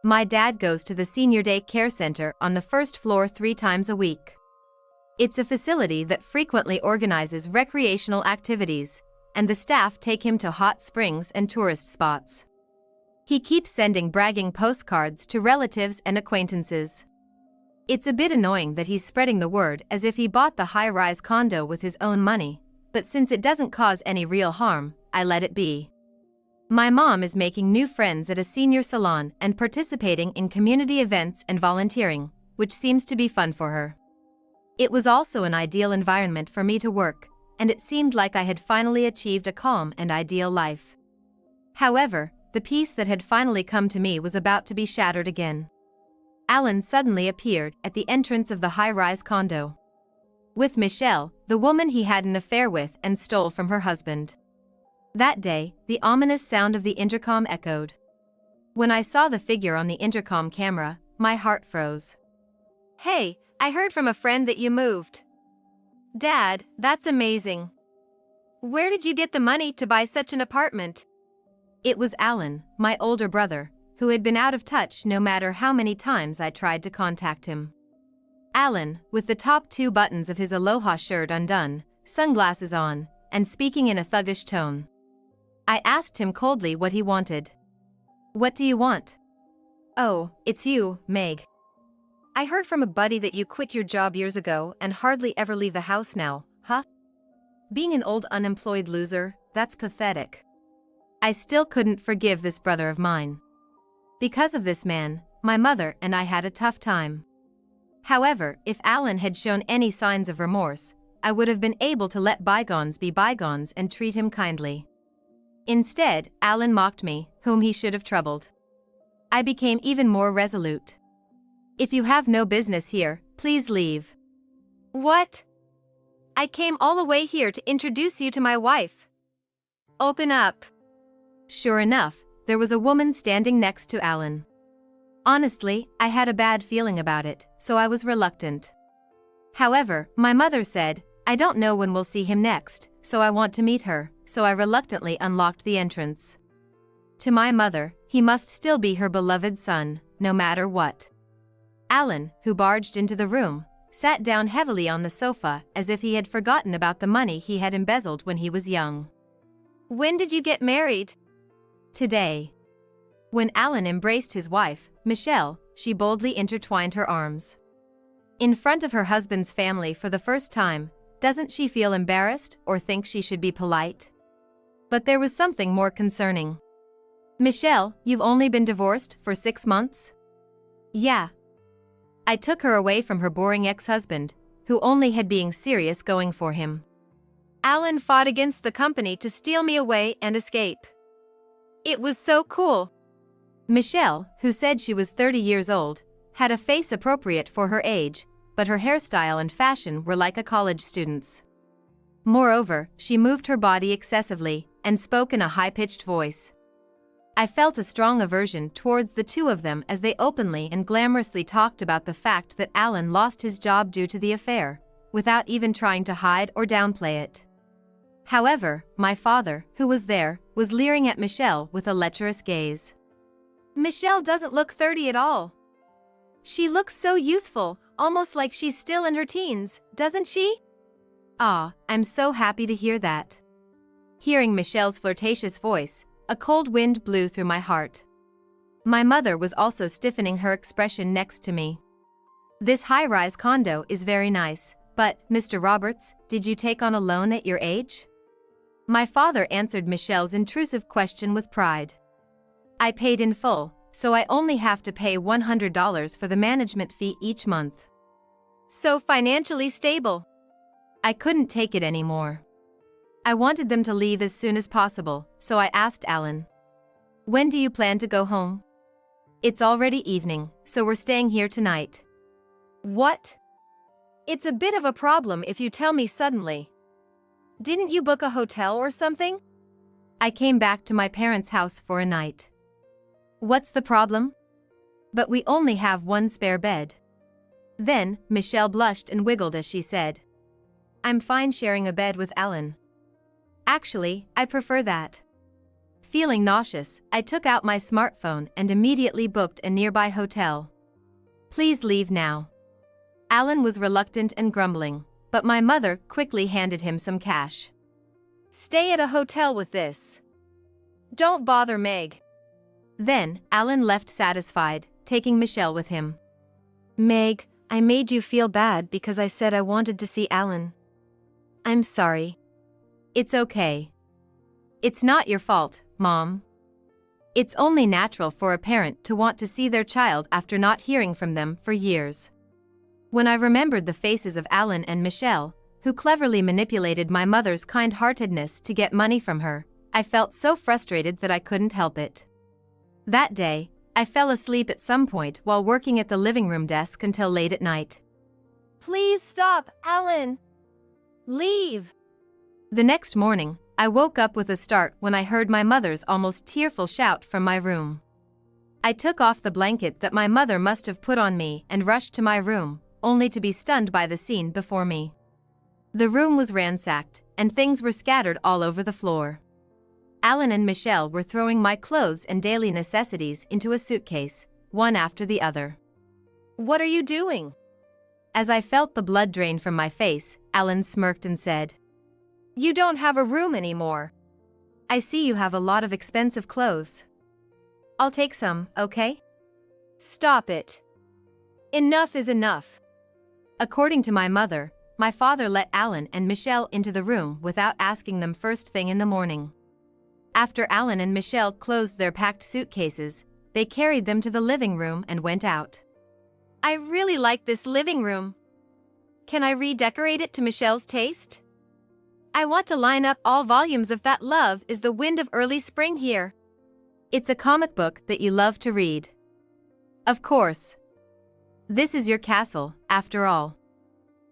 My dad goes to the Senior Day Care Center on the first floor 3 times a week. It's a facility that frequently organizes recreational activities, and the staff take him to hot springs and tourist spots. He keeps sending bragging postcards to relatives and acquaintances. It's a bit annoying that he's spreading the word as if he bought the high-rise condo with his own money, but since it doesn't cause any real harm, I let it be. My mom is making new friends at a senior salon and participating in community events and volunteering, which seems to be fun for her. It was also an ideal environment for me to work, and it seemed like I had finally achieved a calm and ideal life. However, the peace that had finally come to me was about to be shattered again. Alan suddenly appeared at the entrance of the high-rise condo. With Michelle, the woman he had an affair with and stole from her husband. That day, the ominous sound of the intercom echoed. When I saw the figure on the intercom camera, my heart froze. Hey, I heard from a friend that you moved. Dad, that's amazing. Where did you get the money to buy such an apartment? It was Alan, my older brother, who had been out of touch no matter how many times I tried to contact him. Alan, with the top 2 buttons of his Aloha shirt undone, sunglasses on, and speaking in a thuggish tone. I asked him coldly what he wanted. "What do you want?" "Oh, it's you, Meg. I heard from a buddy that you quit your job years ago and hardly ever leave the house now, huh? Being an old unemployed loser, that's pathetic." I still couldn't forgive this brother of mine. Because of this man, my mother and I had a tough time. However, if Alan had shown any signs of remorse, I would have been able to let bygones be bygones and treat him kindly. Instead, Alan mocked me, whom he should have troubled. I became even more resolute. "If you have no business here, please leave." What? I came all the way here to introduce you to my wife. Open up. Sure enough, there was a woman standing next to Alan. Honestly, I had a bad feeling about it, so I was reluctant. However, my mother said, "I don't know when we'll see him next, so I want to meet her," so I reluctantly unlocked the entrance. To my mother, he must still be her beloved son, no matter what. Alan, who barged into the room, sat down heavily on the sofa as if he had forgotten about the money he had embezzled when he was young. "When did you get married?" "Today." When Alan embraced his wife, Michelle, she boldly intertwined her arms. In front of her husband's family for the first time, doesn't she feel embarrassed or think she should be polite? But there was something more concerning. Michelle, you've only been divorced for 6 months? Yeah. I took her away from her boring ex-husband, who only had being serious going for him. Alan fought against the company to steal me away and escape. It was so cool. Michelle, who said she was 30 years old, had a face appropriate for her age, but her hairstyle and fashion were like a college student's. Moreover, she moved her body excessively and spoke in a high-pitched voice. I felt a strong aversion towards the two of them as they openly and glamorously talked about the fact that Alan lost his job due to the affair, without even trying to hide or downplay it. However, my father, who was there, was leering at Michelle with a lecherous gaze. Michelle doesn't look 30 at all. She looks so youthful, almost like she's still in her teens, doesn't she? Ah, I'm so happy to hear that. Hearing Michelle's flirtatious voice, a cold wind blew through my heart. My mother was also stiffening her expression next to me. This high-rise condo is very nice, but, Mr. Roberts, did you take on a loan at your age? My father answered Michelle's intrusive question with pride. I paid in full, so I only have to pay $100 for the management fee each month. So financially stable. I couldn't take it anymore. I wanted them to leave as soon as possible, so I asked Alan. When do you plan to go home? It's already evening, so we're staying here tonight. What? It's a bit of a problem if you tell me suddenly. Didn't you book a hotel or something? I came back to my parents' house for a night. What's the problem? But we only have one spare bed. Then, Michelle blushed and wiggled as she said, I'm fine sharing a bed with Alan. Actually, I prefer that. Feeling nauseous, I took out my smartphone and immediately booked a nearby hotel. Please leave now. Alan was reluctant and grumbling, but my mother quickly handed him some cash. Stay at a hotel with this. Don't bother Meg. Then, Alan left satisfied, taking Michelle with him. Meg, I made you feel bad because I said I wanted to see Alan. I'm sorry. It's okay. It's not your fault, Mom. It's only natural for a parent to want to see their child after not hearing from them for years. When I remembered the faces of Alan and Michelle, who cleverly manipulated my mother's kind-heartedness to get money from her, I felt so frustrated that I couldn't help it. That day, I fell asleep at some point while working at the living room desk until late at night. Please stop, Alan. Leave. The next morning, I woke up with a start when I heard my mother's almost tearful shout from my room. I took off the blanket that my mother must have put on me and rushed to my room, only to be stunned by the scene before me. The room was ransacked, and things were scattered all over the floor. Alan and Michelle were throwing my clothes and daily necessities into a suitcase, one after the other. What are you doing? As I felt the blood drain from my face, Alan smirked and said, You don't have a room anymore. I see you have a lot of expensive clothes. I'll take some, okay? Stop it. Enough is enough. According to my mother, my father let Alan and Michelle into the room without asking them first thing in the morning. After Alan and Michelle closed their packed suitcases, they carried them to the living room and went out. I really like this living room. Can I redecorate it to Michelle's taste? I want to line up all volumes of That Love is the Wind of Early Spring here. It's a comic book that you love to read. Of course. This is your castle, after all.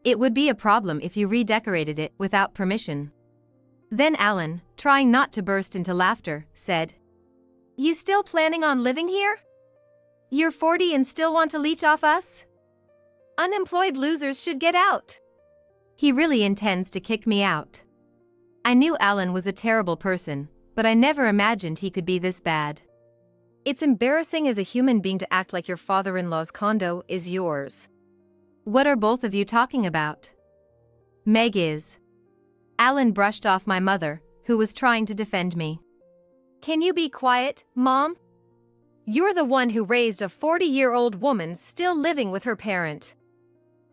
It would be a problem if you redecorated it without permission. Then Alan, trying not to burst into laughter, said, You still planning on living here? You're 40 and still want to leech off us? Unemployed losers should get out. He really intends to kick me out. I knew Alan was a terrible person, but I never imagined he could be this bad. It's embarrassing as a human being to act like your father-in-law's condo is yours. What are both of you talking about? Meg is. Alan brushed off my mother, who was trying to defend me. Can you be quiet, Mom? You're the one who raised a 40-year-old woman still living with her parent.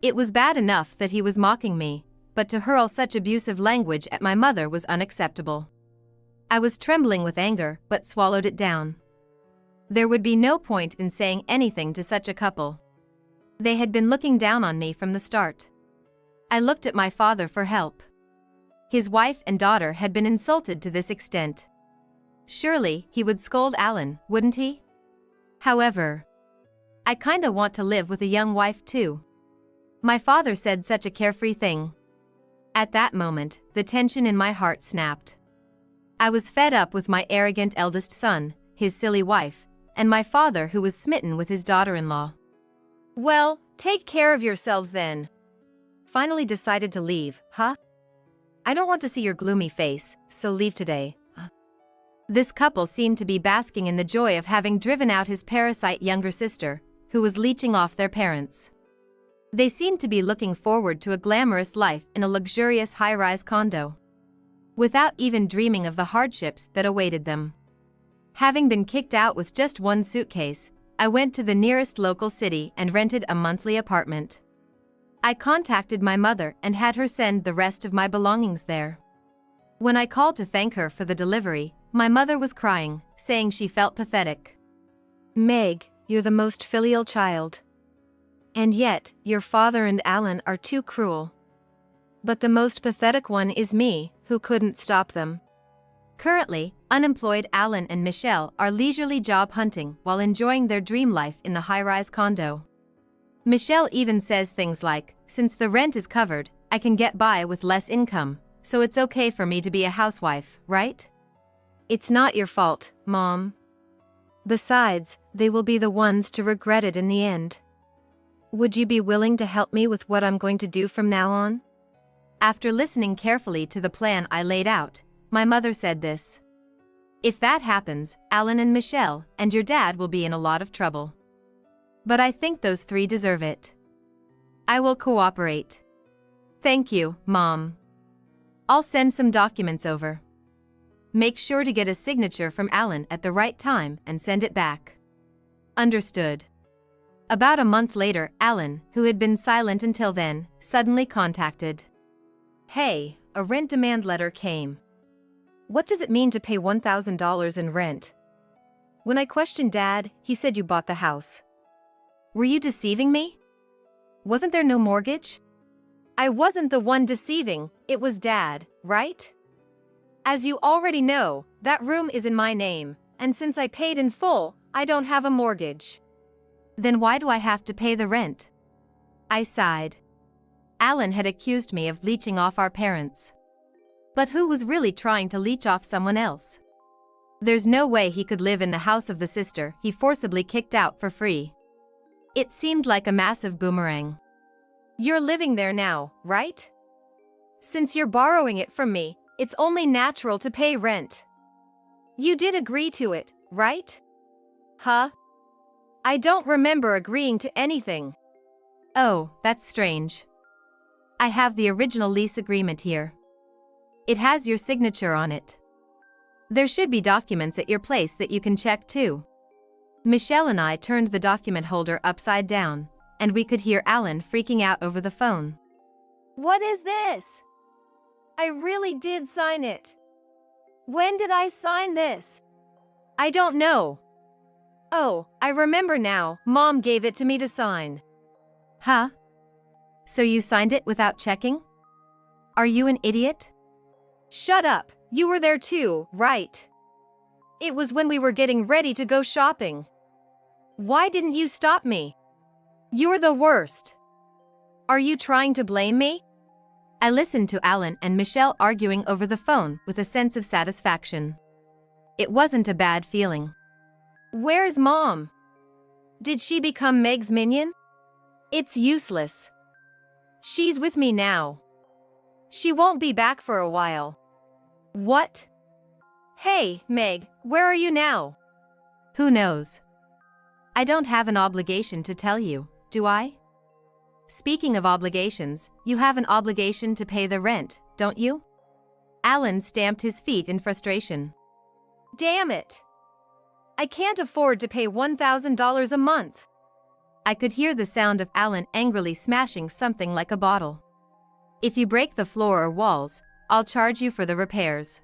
It was bad enough that he was mocking me, but to hurl such abusive language at my mother was unacceptable. I was trembling with anger but swallowed it down. There would be no point in saying anything to such a couple. They had been looking down on me from the start. I looked at my father for help. His wife and daughter had been insulted to this extent. Surely he would scold Alan, wouldn't he? However, I kinda want to live with a young wife too. My father said such a carefree thing. At that moment, the tension in my heart snapped. I was fed up with my arrogant eldest son, his silly wife, and my father who was smitten with his daughter-in-law. Well, take care of yourselves then. Finally decided to leave, huh? I don't want to see your gloomy face, so leave today. This couple seemed to be basking in the joy of having driven out his parasite younger sister, who was leeching off their parents. They seemed to be looking forward to a glamorous life in a luxurious high-rise condo, without even dreaming of the hardships that awaited them. Having been kicked out with just one suitcase, I went to the nearest local city and rented a monthly apartment. I contacted my mother and had her send the rest of my belongings there. When I called to thank her for the delivery, my mother was crying, saying she felt pathetic. Meg, you're the most filial child. And yet, your father and Alan are too cruel. But the most pathetic one is me, who couldn't stop them. Currently, unemployed Alan and Michelle are leisurely job hunting while enjoying their dream life in the high-rise condo. Michelle even says things like, since the rent is covered, I can get by with less income, so it's okay for me to be a housewife, right? It's not your fault, Mom. Besides, they will be the ones to regret it in the end. Would you be willing to help me with what I'm going to do from now on? After listening carefully to the plan I laid out, my mother said this. If that happens, Alan and Michelle and your dad will be in a lot of trouble. But I think those three deserve it. I will cooperate. Thank you, Mom. I'll send some documents over. Make sure to get a signature from Alan at the right time and send it back. Understood. About a month later, Alan, who had been silent until then, suddenly contacted. Hey, a rent demand letter came. What does it mean to pay $1,000 in rent? When I questioned Dad, he said you bought the house. Were you deceiving me? Wasn't there no mortgage? I wasn't the one deceiving, it was Dad, right? As you already know, that room is in my name, and since I paid in full, I don't have a mortgage. Then why do I have to pay the rent? I sighed. Alan had accused me of leeching off our parents. But who was really trying to leech off someone else? There's no way he could live in the house of the sister he forcibly kicked out for free. It seemed like a massive boomerang. You're living there now, right? Since you're borrowing it from me, it's only natural to pay rent. You did agree to it, right? Huh? I don't remember agreeing to anything. Oh, that's strange. I have the original lease agreement here. It has your signature on it. There should be documents at your place that you can check too. Michelle and I turned the document holder upside down, and we could hear Alan freaking out over the phone. What is this? I really did sign it. When did I sign this? I don't know. Oh, I remember now, Mom gave it to me to sign. Huh? So you signed it without checking? Are you an idiot? Shut up, you were there too, right? It was when we were getting ready to go shopping. Why didn't you stop me? You're the worst. Are you trying to blame me? I listened to Alan and Michelle arguing over the phone with a sense of satisfaction. It wasn't a bad feeling. Where's Mom? Did she become Meg's minion? It's useless. She's with me now. She won't be back for a while. What? Hey, Meg, where are you now? Who knows? I don't have an obligation to tell you, do I? Speaking of obligations, you have an obligation to pay the rent, don't you? Alan stamped his feet in frustration. Damn it! I can't afford to pay $1,000 a month. I could hear the sound of Alan angrily smashing something like a bottle. If you break the floor or walls, I'll charge you for the repairs.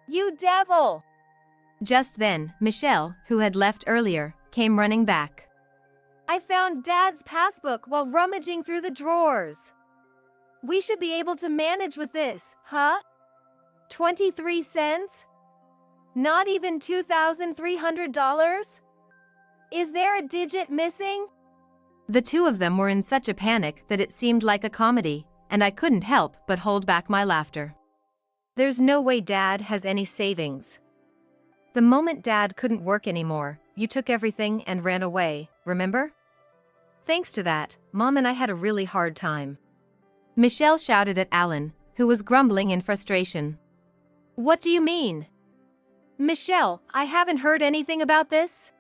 You devil! Just then, Michelle, who had left earlier, came running back. I found Dad's passbook while rummaging through the drawers. We should be able to manage with this, huh? 23 cents? Not even $2,300? Is there a digit missing? The two of them were in such a panic that it seemed like a comedy, and I couldn't help but hold back my laughter. There's no way Dad has any savings. The moment Dad couldn't work anymore, you took everything and ran away, remember? Thanks to that, Mom and I had a really hard time. Michelle shouted at Alan, who was grumbling in frustration. What do you mean? Michelle, I haven't heard anything about this.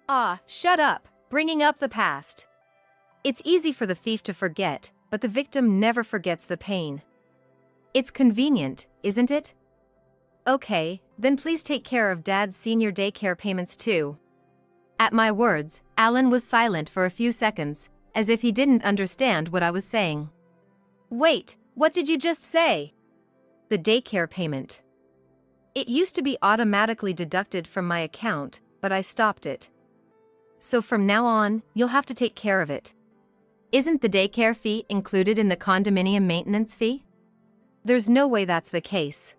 Ah, shut up, bringing up the past. It's easy for the thief to forget, but the victim never forgets the pain. It's convenient, isn't it? Okay, then please take care of Dad's senior daycare payments too. At my words, Alan was silent for a few seconds, as if he didn't understand what I was saying. Wait, what did you just say? The daycare payment. It used to be automatically deducted from my account, but I stopped it. So from now on, you'll have to take care of it. Isn't the daycare fee included in the condominium maintenance fee? There's no way that's the case.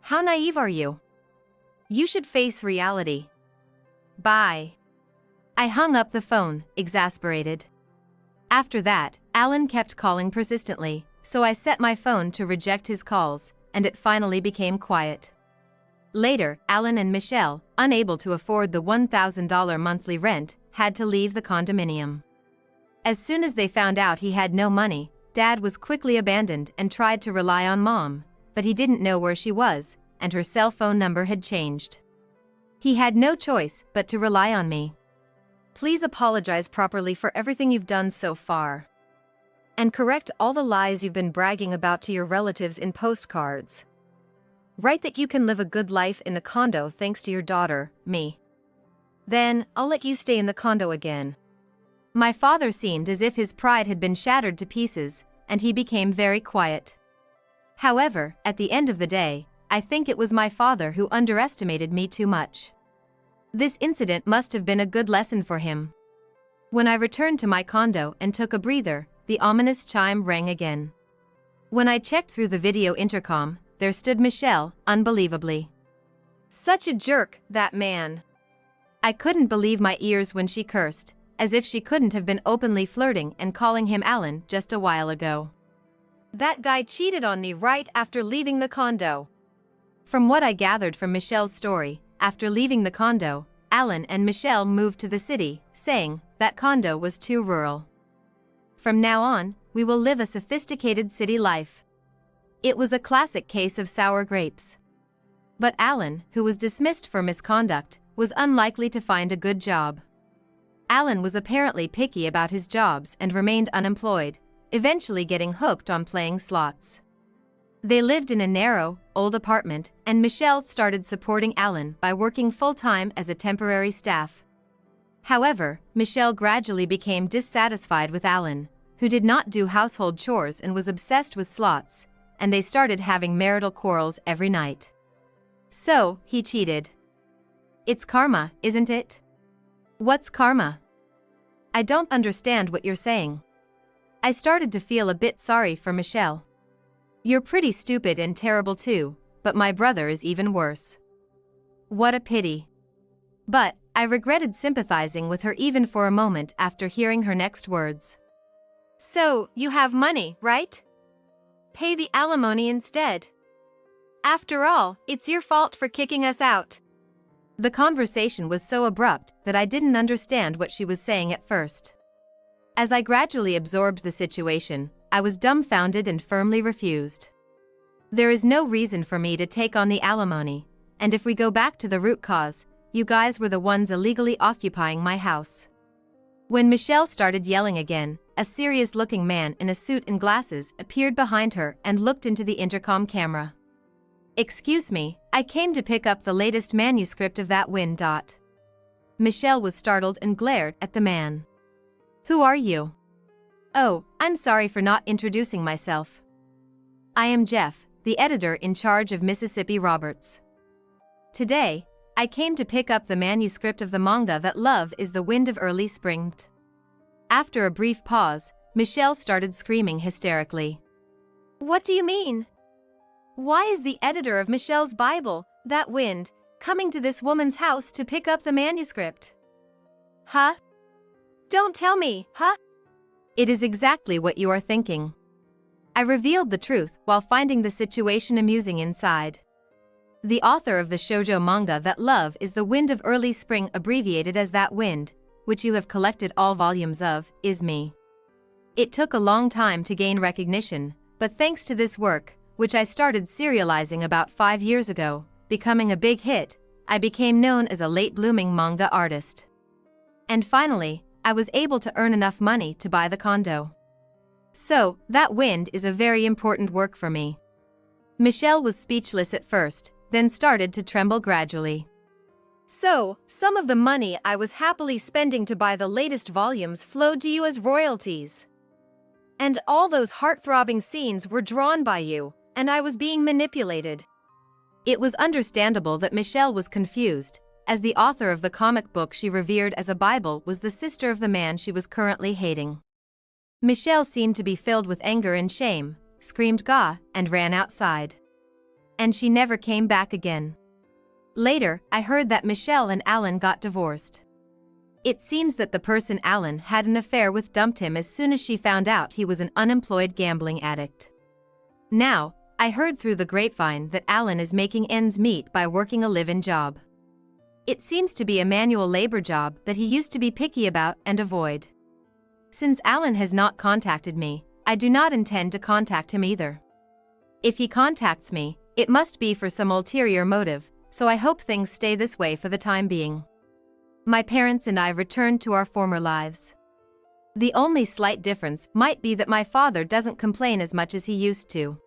How naive are you? You should face reality. Bye. I hung up the phone, exasperated. After that, Alan kept calling persistently, so I set my phone to reject his calls, and it finally became quiet. Later, Alan and Michelle, unable to afford the $1,000 monthly rent, had to leave the condominium. As soon as they found out he had no money, Dad was quickly abandoned and tried to rely on Mom, but he didn't know where she was, and her cell phone number had changed. He had no choice but to rely on me. Please apologize properly for everything you've done so far. And correct all the lies you've been bragging about to your relatives in postcards. Write that you can live a good life in the condo thanks to your daughter, me. Then, I'll let you stay in the condo again. My father seemed as if his pride had been shattered to pieces, and he became very quiet. However, at the end of the day, I think it was my father who underestimated me too much. This incident must have been a good lesson for him. When I returned to my condo and took a breather, the ominous chime rang again. When I checked through the video intercom, there stood Michelle, unbelievably. Such a jerk, that man. I couldn't believe my ears when she cursed, as if she couldn't have been openly flirting and calling him Alan just a while ago. That guy cheated on me right after leaving the condo. From what I gathered from Michelle's story, after leaving the condo, Alan and Michelle moved to the city, saying that condo was too rural. From now on, we will live a sophisticated city life. It was a classic case of sour grapes. But Alan, who was dismissed for misconduct, was unlikely to find a good job. Alan was apparently picky about his jobs and remained unemployed, eventually getting hooked on playing slots. They lived in a narrow, old apartment, and Michelle started supporting Alan by working full-time as a temporary staff. However, Michelle gradually became dissatisfied with Alan, who did not do household chores and was obsessed with slots, and they started having marital quarrels every night. So, he cheated. It's karma, isn't it? What's karma? I don't understand what you're saying. I started to feel a bit sorry for Michelle. You're pretty stupid and terrible too, but my brother is even worse. What a pity. But, I regretted sympathizing with her even for a moment after hearing her next words. So, you have money, right? Pay the alimony instead. After all, it's your fault for kicking us out. The conversation was so abrupt that I didn't understand what she was saying at first. As I gradually absorbed the situation, I was dumbfounded and firmly refused. There is no reason for me to take on the alimony, and if we go back to the root cause, you guys were the ones illegally occupying my house. When Michelle started yelling again, a serious-looking man in a suit and glasses appeared behind her and looked into the intercom camera. Excuse me, I came to pick up the latest manuscript of that wind. Michelle was startled and glared at the man. Who are you? Oh, I'm sorry for not introducing myself. I am Jeff, the editor in charge of Mississippi Roberts. Today, I came to pick up the manuscript of the manga that Love is the Wind of Early Spring. After a brief pause, Michelle started screaming hysterically. What do you mean? Why is the editor of Michelle's Bible, That Wind, coming to this woman's house to pick up the manuscript? Huh? Don't tell me, huh? It is exactly what you are thinking. I revealed the truth while finding the situation amusing inside. The author of the shoujo manga That Love is the Wind of Early Spring, abbreviated as That Wind, which you have collected all volumes of, is me. It took a long time to gain recognition, but thanks to this work, which I started serializing about 5 years ago, becoming a big hit, I became known as a late-blooming manga artist. And finally, I was able to earn enough money to buy the condo. So, That Wind is a very important work for me. Michelle was speechless at first, then started to tremble gradually. So, some of the money I was happily spending to buy the latest volumes flowed to you as royalties. And all those heart-throbbing scenes were drawn by you, and I was being manipulated. It was understandable that Michelle was confused, as the author of the comic book she revered as a Bible was the sister of the man she was currently hating. Michelle seemed to be filled with anger and shame, screamed "Gah!" and ran outside. And she never came back again. Later, I heard that Michelle and Alan got divorced. It seems that the person Alan had an affair with dumped him as soon as she found out he was an unemployed gambling addict. Now, I heard through the grapevine that Alan is making ends meet by working a live-in job. It seems to be a manual labor job that he used to be picky about and avoid. Since Alan has not contacted me, I do not intend to contact him either. If he contacts me, it must be for some ulterior motive, so I hope things stay this way for the time being. My parents and I returned to our former lives. The only slight difference might be that my father doesn't complain as much as he used to.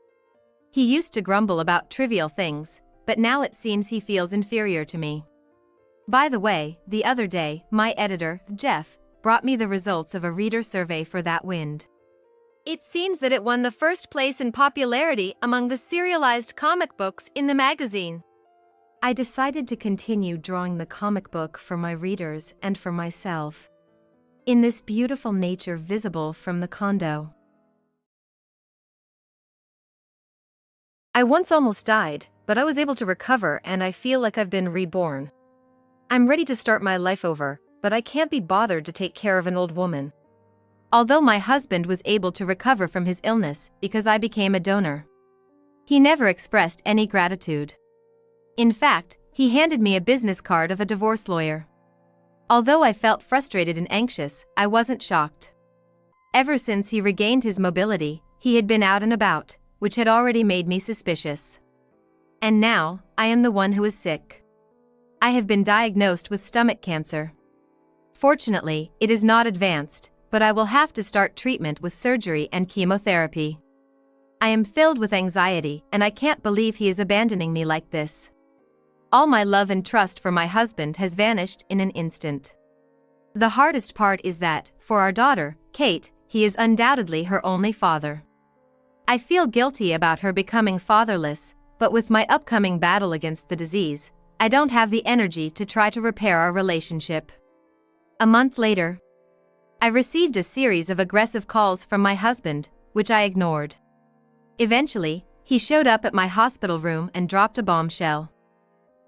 He used to grumble about trivial things, but now it seems he feels inferior to me. By the way, the other day, my editor, Jeff, brought me the results of a reader survey for That Wind. It seems that it won the first place in popularity among the serialized comic books in the magazine. I decided to continue drawing the comic book for my readers and for myself. In this beautiful nature visible from the condo. I once almost died, but I was able to recover and I feel like I've been reborn. I'm ready to start my life over, but I can't be bothered to take care of an old woman. Although my husband was able to recover from his illness because I became a donor. He never expressed any gratitude. In fact, he handed me a business card of a divorce lawyer. Although I felt frustrated and anxious, I wasn't shocked. Ever since he regained his mobility, he had been out and about, which had already made me suspicious. And now, I am the one who is sick. I have been diagnosed with stomach cancer. Fortunately, it is not advanced, but I will have to start treatment with surgery and chemotherapy. I am filled with anxiety and I can't believe he is abandoning me like this. All my love and trust for my husband has vanished in an instant. The hardest part is that, for our daughter, Kate, he is undoubtedly her only father. I feel guilty about her becoming fatherless, but with my upcoming battle against the disease, I don't have the energy to try to repair our relationship. A month later, I received a series of aggressive calls from my husband, which I ignored. Eventually, he showed up at my hospital room and dropped a bombshell.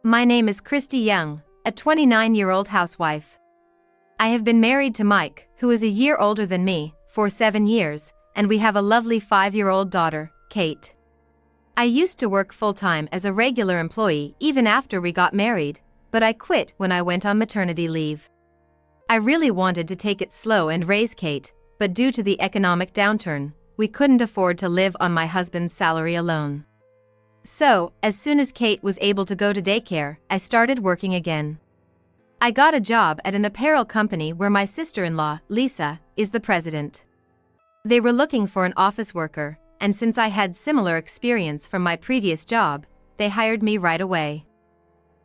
My name is Christy Young, a 29-year-old housewife. I have been married to Mike, who is a year older than me, for 7 years, and we have a lovely 5-year-old daughter, Kate. I used to work full-time as a regular employee even after we got married, but I quit when I went on maternity leave. I really wanted to take it slow and raise Kate, but due to the economic downturn, we couldn't afford to live on my husband's salary alone. So, as soon as Kate was able to go to daycare, I started working again. I got a job at an apparel company where my sister-in-law, Lisa, is the president. They were looking for an office worker, and since I had similar experience from my previous job, they hired me right away.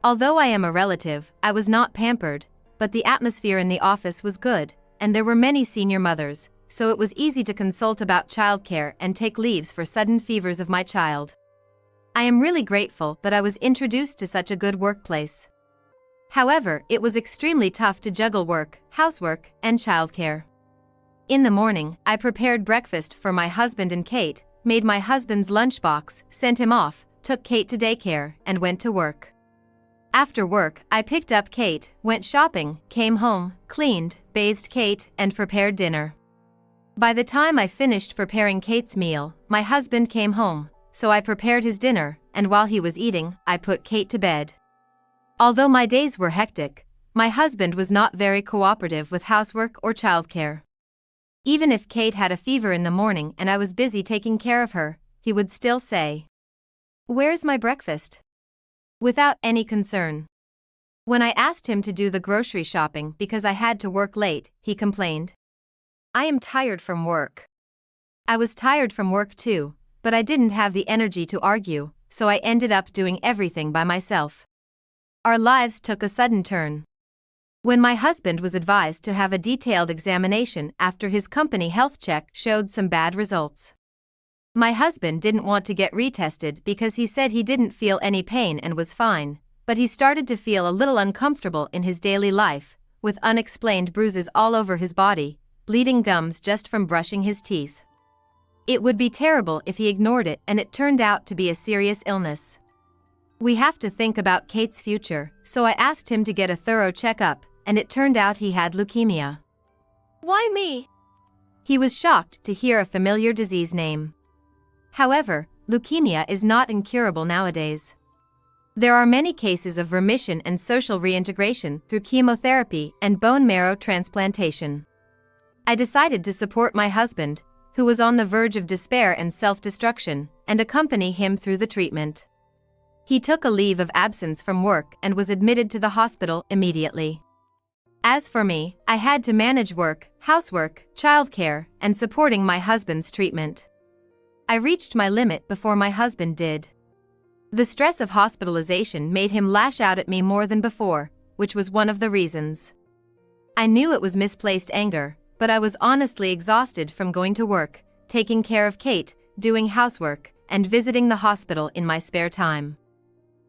Although I am a relative, I was not pampered, but the atmosphere in the office was good, and there were many senior mothers, so it was easy to consult about childcare and take leaves for sudden fevers of my child. I am really grateful that I was introduced to such a good workplace. However, it was extremely tough to juggle work, housework, and childcare. In the morning, I prepared breakfast for my husband and Kate, made my husband's lunchbox, sent him off, took Kate to daycare, and went to work. After work, I picked up Kate, went shopping, came home, cleaned, bathed Kate, and prepared dinner. By the time I finished preparing Kate's meal, my husband came home, so I prepared his dinner, and while he was eating, I put Kate to bed. Although my days were hectic, my husband was not very cooperative with housework or childcare. Even if Kate had a fever in the morning and I was busy taking care of her, he would still say, "Where's my breakfast?" without any concern. When I asked him to do the grocery shopping because I had to work late, he complained, "I am tired from work." I was tired from work too, but I didn't have the energy to argue, so I ended up doing everything by myself. Our lives took a sudden turn. When my husband was advised to have a detailed examination after his company health check showed some bad results. My husband didn't want to get retested because he said he didn't feel any pain and was fine, but he started to feel a little uncomfortable in his daily life, with unexplained bruises all over his body, bleeding gums just from brushing his teeth. It would be terrible if he ignored it and it turned out to be a serious illness. We have to think about Kate's future, so I asked him to get a thorough checkup, and it turned out he had leukemia. Why me? He was shocked to hear a familiar disease name. However, leukemia is not incurable nowadays. There are many cases of remission and social reintegration through chemotherapy and bone marrow transplantation. I decided to support my husband, who was on the verge of despair and self-destruction, and accompany him through the treatment. He took a leave of absence from work and was admitted to the hospital immediately. As for me, I had to manage work, housework, childcare, and supporting my husband's treatment. I reached my limit before my husband did. The stress of hospitalization made him lash out at me more than before, which was one of the reasons. I knew it was misplaced anger, but I was honestly exhausted from going to work, taking care of Kate, doing housework, and visiting the hospital in my spare time.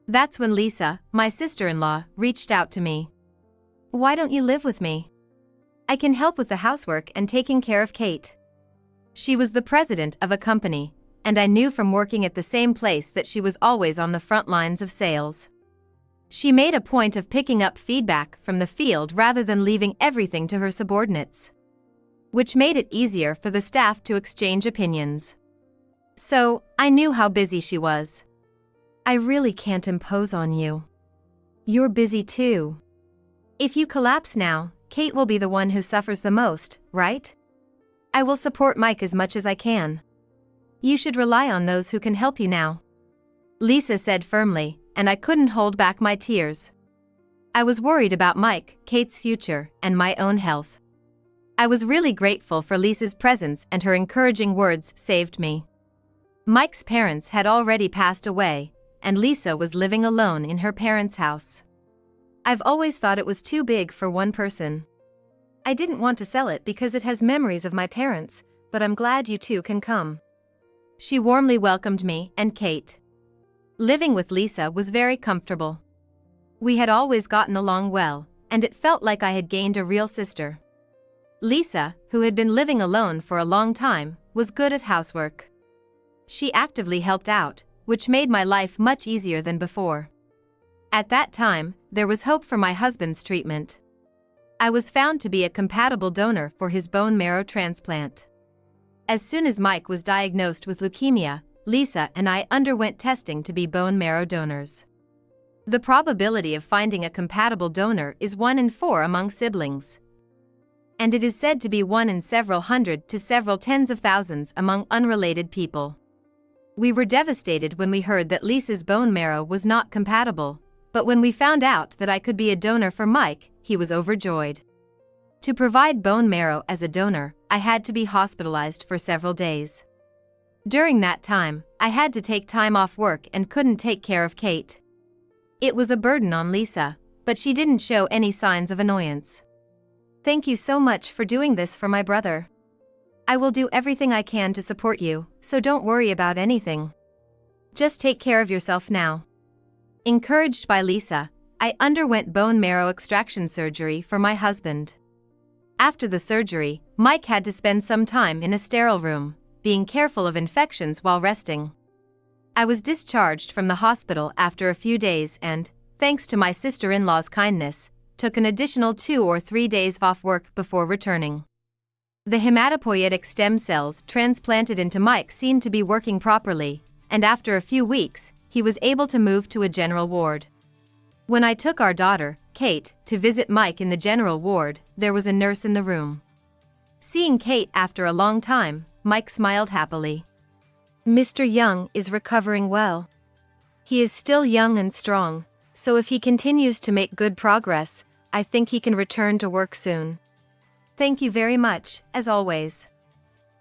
That's when Lisa, my sister-in-law, reached out to me. "Why don't you live with me? I can help with the housework and taking care of Kate." She was the president of a company, and I knew from working at the same place that she was always on the front lines of sales. She made a point of picking up feedback from the field rather than leaving everything to her subordinates, which made it easier for the staff to exchange opinions. So, I knew how busy she was. "I really can't impose on you. You're busy too. If you collapse now, Kate will be the one who suffers the most, right? I will support Mike as much as I can. You should rely on those who can help you now," Lisa said firmly, and I couldn't hold back my tears. I was worried about Mike, Kate's future, and my own health. I was really grateful for Lisa's presence, and her encouraging words saved me. Mike's parents had already passed away, and Lisa was living alone in her parents' house. I've always thought it was too big for one person. I didn't want to sell it because it has memories of my parents, but I'm glad you two can come. She warmly welcomed me and Kate. Living with Lisa was very comfortable. We had always gotten along well, and it felt like I had gained a real sister. Lisa, who had been living alone for a long time, was good at housework. She actively helped out, which made my life much easier than before. At that time, there was hope for my husband's treatment. I was found to be a compatible donor for his bone marrow transplant. As soon as Mike was diagnosed with leukemia, Lisa and I underwent testing to be bone marrow donors. The probability of finding a compatible donor is 1 in 4 among siblings, and it is said to be 1 in several hundred to several tens of thousands among unrelated people. We were devastated when we heard that Lisa's bone marrow was not compatible, but when we found out that I could be a donor for Mike, he was overjoyed. To provide bone marrow as a donor, I had to be hospitalized for several days. During that time, I had to take time off work and couldn't take care of Kate. It was a burden on Lisa, but she didn't show any signs of annoyance. Thank you so much for doing this for my brother. I will do everything I can to support you, so don't worry about anything. Just take care of yourself now. Encouraged by Lisa, I underwent bone marrow extraction surgery for my husband. After the surgery, Mike had to spend some time in a sterile room, being careful of infections while resting. I was discharged from the hospital after a few days and, thanks to my sister-in-law's kindness, took an additional 2 or 3 days off work before returning. The hematopoietic stem cells transplanted into Mike seemed to be working properly, and after a few weeks, he was able to move to a general ward. When I took our daughter, Kate, to visit Mike in the general ward, there was a nurse in the room. Seeing Kate after a long time, Mike smiled happily. Mr. Young is recovering well. He is still young and strong, so if he continues to make good progress, I think he can return to work soon. Thank you very much, as always.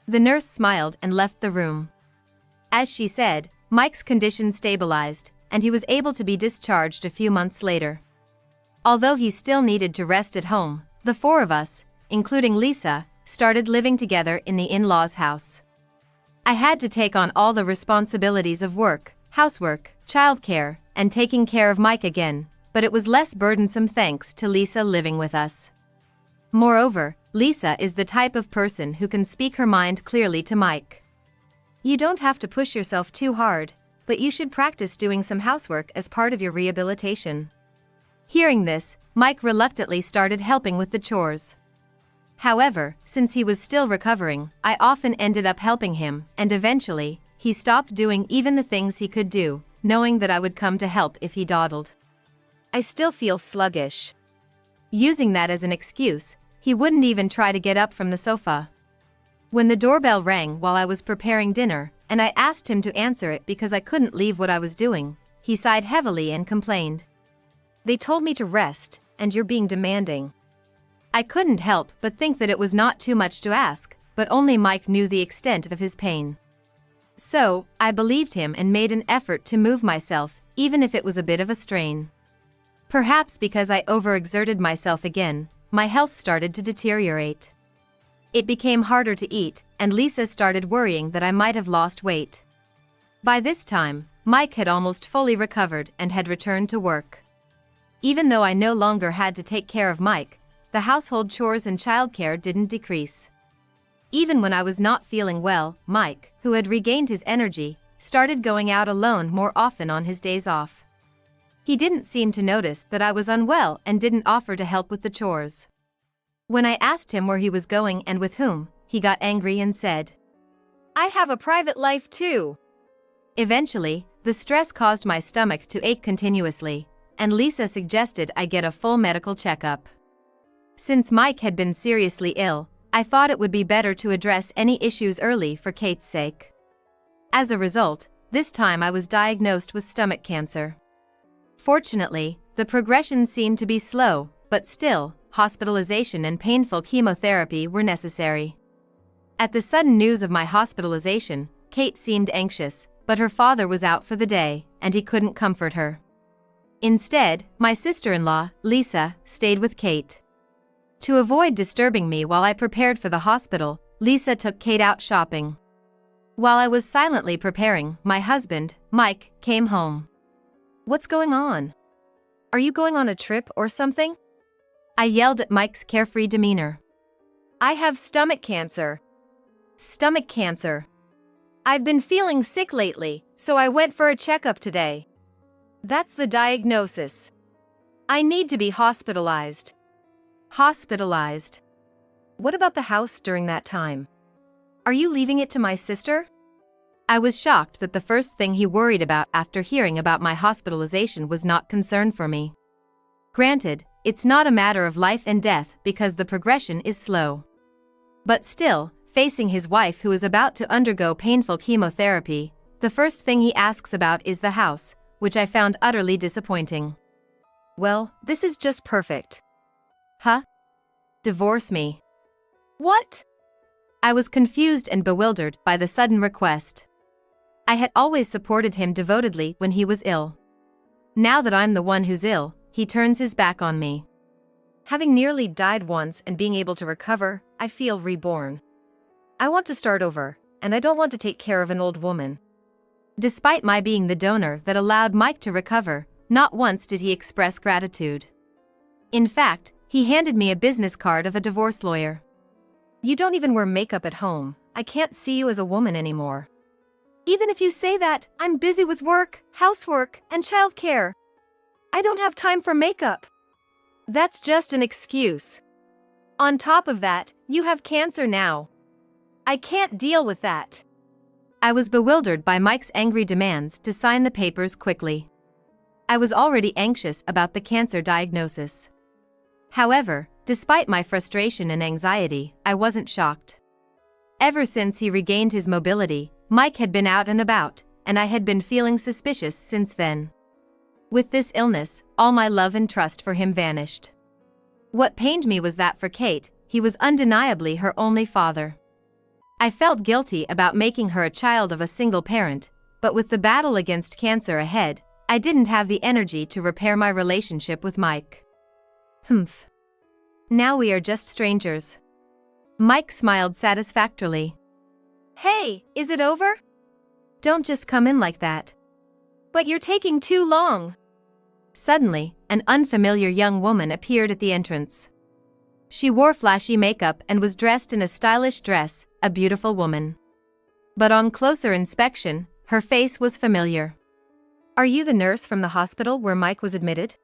The nurse smiled and left the room. As she said, Mike's condition stabilized, and he was able to be discharged a few months later. Although he still needed to rest at home, the 4 of us, including Lisa, started living together in the in-laws' house. I had to take on all the responsibilities of work, housework, childcare, and taking care of Mike again, but it was less burdensome thanks to Lisa living with us. Moreover, Lisa is the type of person who can speak her mind clearly to Mike. You don't have to push yourself too hard, but you should practice doing some housework as part of your rehabilitation. Hearing this, Mike reluctantly started helping with the chores. However, since he was still recovering, I often ended up helping him, and eventually, he stopped doing even the things he could do, knowing that I would come to help if he dawdled. I still feel sluggish. Using that as an excuse, he wouldn't even try to get up from the sofa. When the doorbell rang while I was preparing dinner, and I asked him to answer it because I couldn't leave what I was doing, he sighed heavily and complained. They told me to rest, and you're being demanding. I couldn't help but think that it was not too much to ask, but only Mike knew the extent of his pain. So, I believed him and made an effort to move myself, even if it was a bit of a strain. Perhaps because I overexerted myself again, my health started to deteriorate. It became harder to eat, and Lisa started worrying that I might have lost weight. By this time, Mike had almost fully recovered and had returned to work. Even though I no longer had to take care of Mike, the household chores and childcare didn't decrease. Even when I was not feeling well, Mike, who had regained his energy, started going out alone more often on his days off. He didn't seem to notice that I was unwell and didn't offer to help with the chores. When I asked him where he was going and with whom, he got angry and said, I have a private life too. Eventually, the stress caused my stomach to ache continuously, and Lisa suggested I get a full medical checkup. Since Mike had been seriously ill, I thought it would be better to address any issues early for Kate's sake. As a result, this time I was diagnosed with stomach cancer. Fortunately, the progression seemed to be slow, but still, hospitalization and painful chemotherapy were necessary. At the sudden news of my hospitalization, Kate seemed anxious, but her father was out for the day, and he couldn't comfort her. Instead, my sister-in-law, Lisa, stayed with Kate. To avoid disturbing me while I prepared for the hospital, Lisa took Kate out shopping. While I was silently preparing, my husband, Mike, came home. What's going on? Are you going on a trip or something? I yelled at Mike's carefree demeanor. I have stomach cancer. Stomach cancer. I've been feeling sick lately, so I went for a checkup today. That's the diagnosis. I need to be hospitalized. Hospitalized. What about the house during that time? Are you leaving it to my sister? I was shocked that the first thing he worried about after hearing about my hospitalization was not concern for me. Granted, it's not a matter of life and death because the progression is slow. But still, facing his wife who is about to undergo painful chemotherapy, the first thing he asks about is the house, which I found utterly disappointing. Well, this is just perfect. Huh? Divorce me. What? I was confused and bewildered by the sudden request. I had always supported him devotedly when he was ill. Now that I'm the one who's ill, he turns his back on me. Having nearly died once and being able to recover, I feel reborn. I want to start over, and I don't want to take care of an old woman. Despite my being the donor that allowed Mike to recover, not once did he express gratitude. In fact, he handed me a business card of a divorce lawyer. You don't even wear makeup at home. I can't see you as a woman anymore. Even if you say that, I'm busy with work, housework, and childcare. I don't have time for makeup. That's just an excuse. On top of that, you have cancer now. I can't deal with that. I was bewildered by Mike's angry demands to sign the papers quickly. I was already anxious about the cancer diagnosis. However, despite my frustration and anxiety, I wasn't shocked. Ever since he regained his mobility, Mike had been out and about, and I had been feeling suspicious since then. With this illness, all my love and trust for him vanished. What pained me was that for Kate, he was undeniably her only father. I felt guilty about making her a child of a single parent, but with the battle against cancer ahead, I didn't have the energy to repair my relationship with Mike. Humph. Now we are just strangers. Mike smiled satisfactorily. Hey, is it over? Don't just come in like that. But you're taking too long. Suddenly, an unfamiliar young woman appeared at the entrance. She wore flashy makeup and was dressed in a stylish dress, a beautiful woman. But on closer inspection, her face was familiar. Are you the nurse from the hospital where Mike was admitted?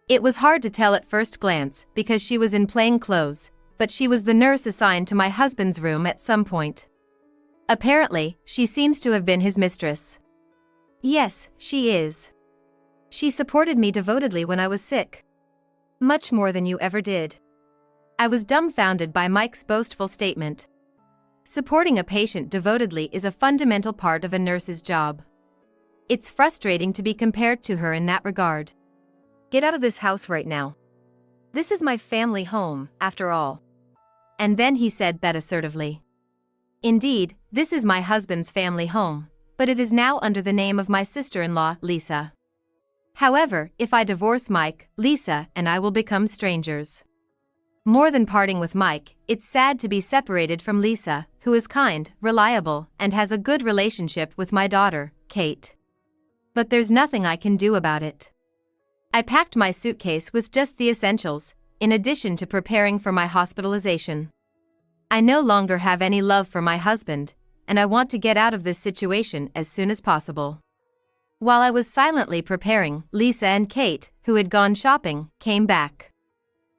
It was hard to tell at first glance because she was in plain clothes, but she was the nurse assigned to my husband's room at some point. Apparently, she seems to have been his mistress. Yes, she is. She supported me devotedly when I was sick. Much more than you ever did. I was dumbfounded by Mike's boastful statement. Supporting a patient devotedly is a fundamental part of a nurse's job. It's frustrating to be compared to her in that regard. Get out of this house right now. This is my family home, after all. And then he said that assertively. Indeed, this is my husband's family home, but it is now under the name of my sister-in-law, Lisa. However, if I divorce Mike, Lisa and I will become strangers. More than parting with Mike, it's sad to be separated from Lisa, who is kind, reliable, and has a good relationship with my daughter, Kate. But there's nothing I can do about it. I packed my suitcase with just the essentials, in addition to preparing for my hospitalization. I no longer have any love for my husband, and I want to get out of this situation as soon as possible. While I was silently preparing, Lisa and Kate, who had gone shopping, came back.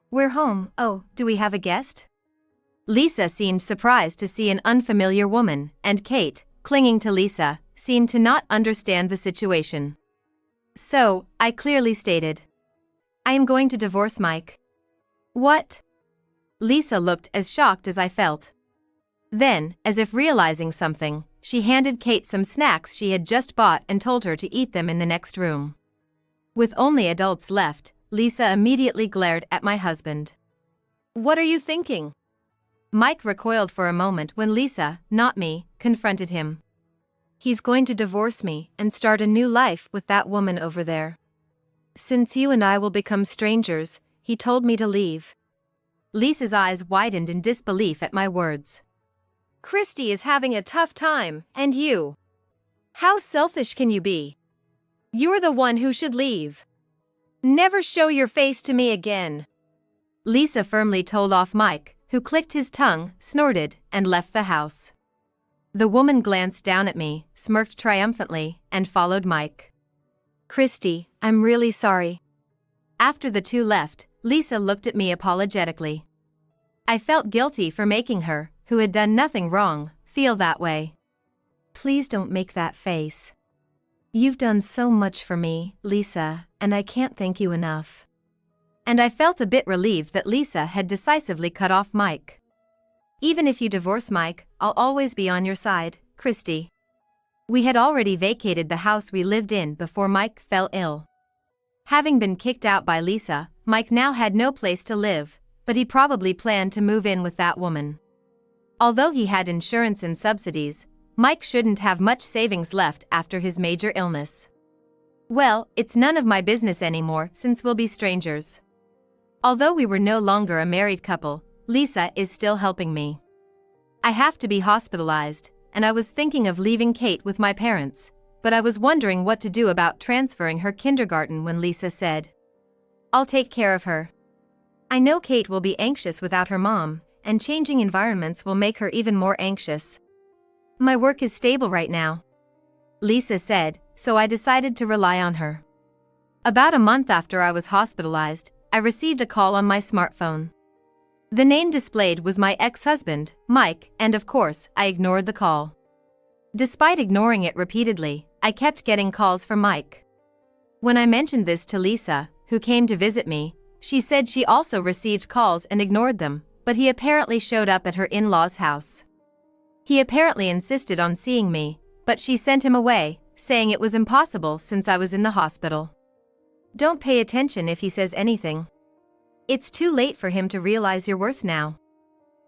We're home. Oh, do we have a guest? Lisa seemed surprised to see an unfamiliar woman, and Kate, clinging to Lisa, seemed to not understand the situation. So, I clearly stated, I am going to divorce Mike. What? Lisa looked as shocked as I felt. Then, as if realizing something, she handed Kate some snacks she had just bought and told her to eat them in the next room. With only adults left, Lisa immediately glared at my husband. What are you thinking? Mike recoiled for a moment when Lisa, not me, confronted him. He's going to divorce me and start a new life with that woman over there. Since you and I will become strangers, he told me to leave. Lisa's eyes widened in disbelief at my words. Christy is having a tough time, and you? How selfish can you be? You're the one who should leave. Never show your face to me again. Lisa firmly told off Mike, who clicked his tongue, snorted, and left the house. The woman glanced down at me, smirked triumphantly, and followed Mike. Christy, I'm really sorry. After the two left, Lisa looked at me apologetically. I felt guilty for making her, who had done nothing wrong, feel that way. Please don't make that face. You've done so much for me, Lisa, and I can't thank you enough. And I felt a bit relieved that Lisa had decisively cut off Mike. Even if you divorce Mike, I'll always be on your side, Christy. We had already vacated the house we lived in before Mike fell ill. Having been kicked out by Lisa, Mike now had no place to live, but he probably planned to move in with that woman. Although he had insurance and subsidies, Mike shouldn't have much savings left after his major illness. Well, it's none of my business anymore since we'll be strangers. Although we were no longer a married couple, Lisa is still helping me. I have to be hospitalized, and I was thinking of leaving Kate with my parents, but I was wondering what to do about transferring her kindergarten when Lisa said, "I'll take care of her." I know Kate will be anxious without her mom, and changing environments will make her even more anxious. My work is stable right now, Lisa said, so I decided to rely on her. About a month after I was hospitalized, I received a call on my smartphone. The name displayed was my ex-husband, Mike, and of course, I ignored the call. Despite ignoring it repeatedly, I kept getting calls from Mike. When I mentioned this to Lisa, who came to visit me, she said she also received calls and ignored them, but he apparently showed up at her in-laws' house. He apparently insisted on seeing me, but she sent him away, saying it was impossible since I was in the hospital. Don't pay attention if he says anything. It's too late for him to realize your worth now.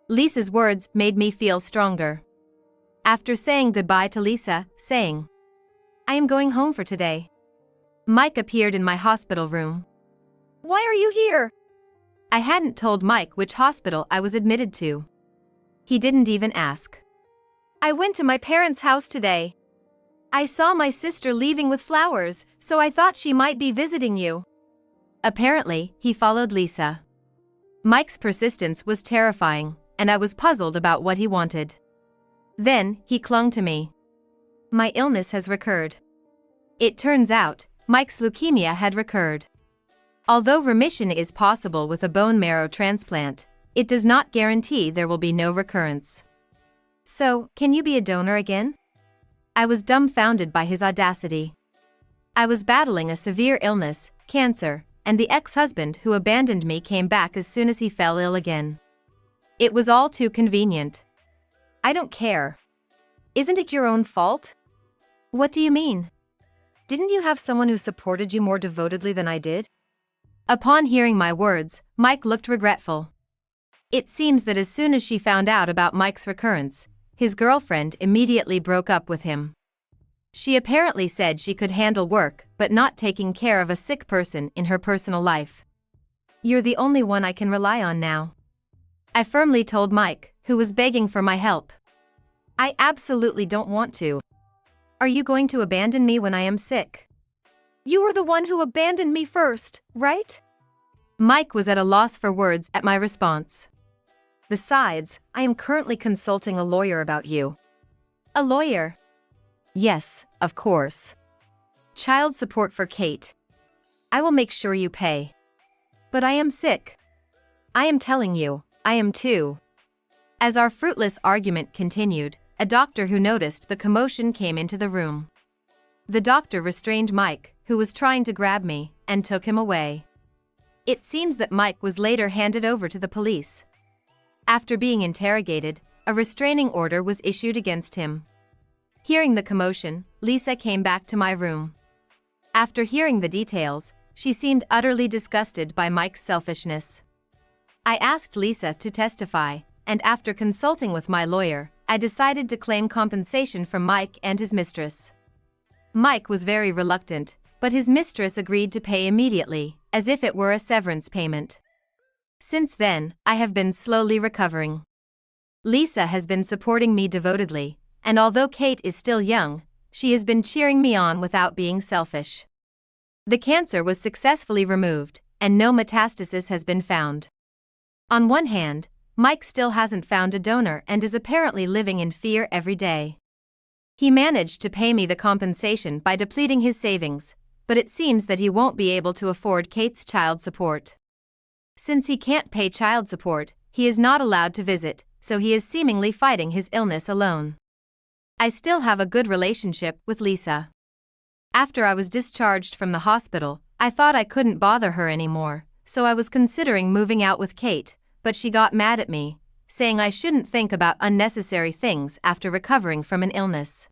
Lisa's words made me feel stronger. After saying goodbye to Lisa, saying, "I am going home for today," Mike appeared in my hospital room. Why are you here? I hadn't told Mike which hospital I was admitted to. He didn't even ask. I went to my parents' house today. I saw my sister leaving with flowers, so I thought she might be visiting you. Apparently, he followed Lisa. Mike's persistence was terrifying, and I was puzzled about what he wanted. Then, he clung to me. My illness has recurred. It turns out, Mike's leukemia had recurred. Although remission is possible with a bone marrow transplant, it does not guarantee there will be no recurrence. So, can you be a donor again? I was dumbfounded by his audacity. I was battling a severe illness, cancer, and the ex-husband who abandoned me came back as soon as he fell ill again. It was all too convenient. I don't care. Isn't it your own fault? What do you mean? Didn't you have someone who supported you more devotedly than I did? Upon hearing my words, Mike looked regretful. It seems that as soon as she found out about Mike's recurrence, his girlfriend immediately broke up with him. She apparently said she could handle work but not taking care of a sick person in her personal life. "You're the only one I can rely on now," I firmly told Mike, who was begging for my help. I absolutely don't want to. Are you going to abandon me when I am sick? You were the one who abandoned me first, right? Mike was at a loss for words at my response. Besides, I am currently consulting a lawyer about you. A lawyer? Yes, of course. Child support for Kate. I will make sure you pay. But I am sick. I am telling you, I am too. As our fruitless argument continued, a doctor who noticed the commotion came into the room. The doctor restrained Mike, who was trying to grab me, and took him away. It seems that Mike was later handed over to the police. After being interrogated, a restraining order was issued against him. Hearing the commotion, Lisa came back to my room. After hearing the details, she seemed utterly disgusted by Mike's selfishness. I asked Lisa to testify, and after consulting with my lawyer, I decided to claim compensation from Mike and his mistress. Mike was very reluctant, but his mistress agreed to pay immediately, as if it were a severance payment. Since then, I have been slowly recovering. Lisa has been supporting me devotedly, and although Kate is still young, she has been cheering me on without being selfish. The cancer was successfully removed, and no metastasis has been found. On one hand, Mike still hasn't found a donor and is apparently living in fear every day. He managed to pay me the compensation by depleting his savings, but it seems that he won't be able to afford Kate's child support. Since he can't pay child support, he is not allowed to visit, so he is seemingly fighting his illness alone. I still have a good relationship with Lisa. After I was discharged from the hospital, I thought I couldn't bother her anymore, so I was considering moving out with Kate, but she got mad at me, saying I shouldn't think about unnecessary things after recovering from an illness.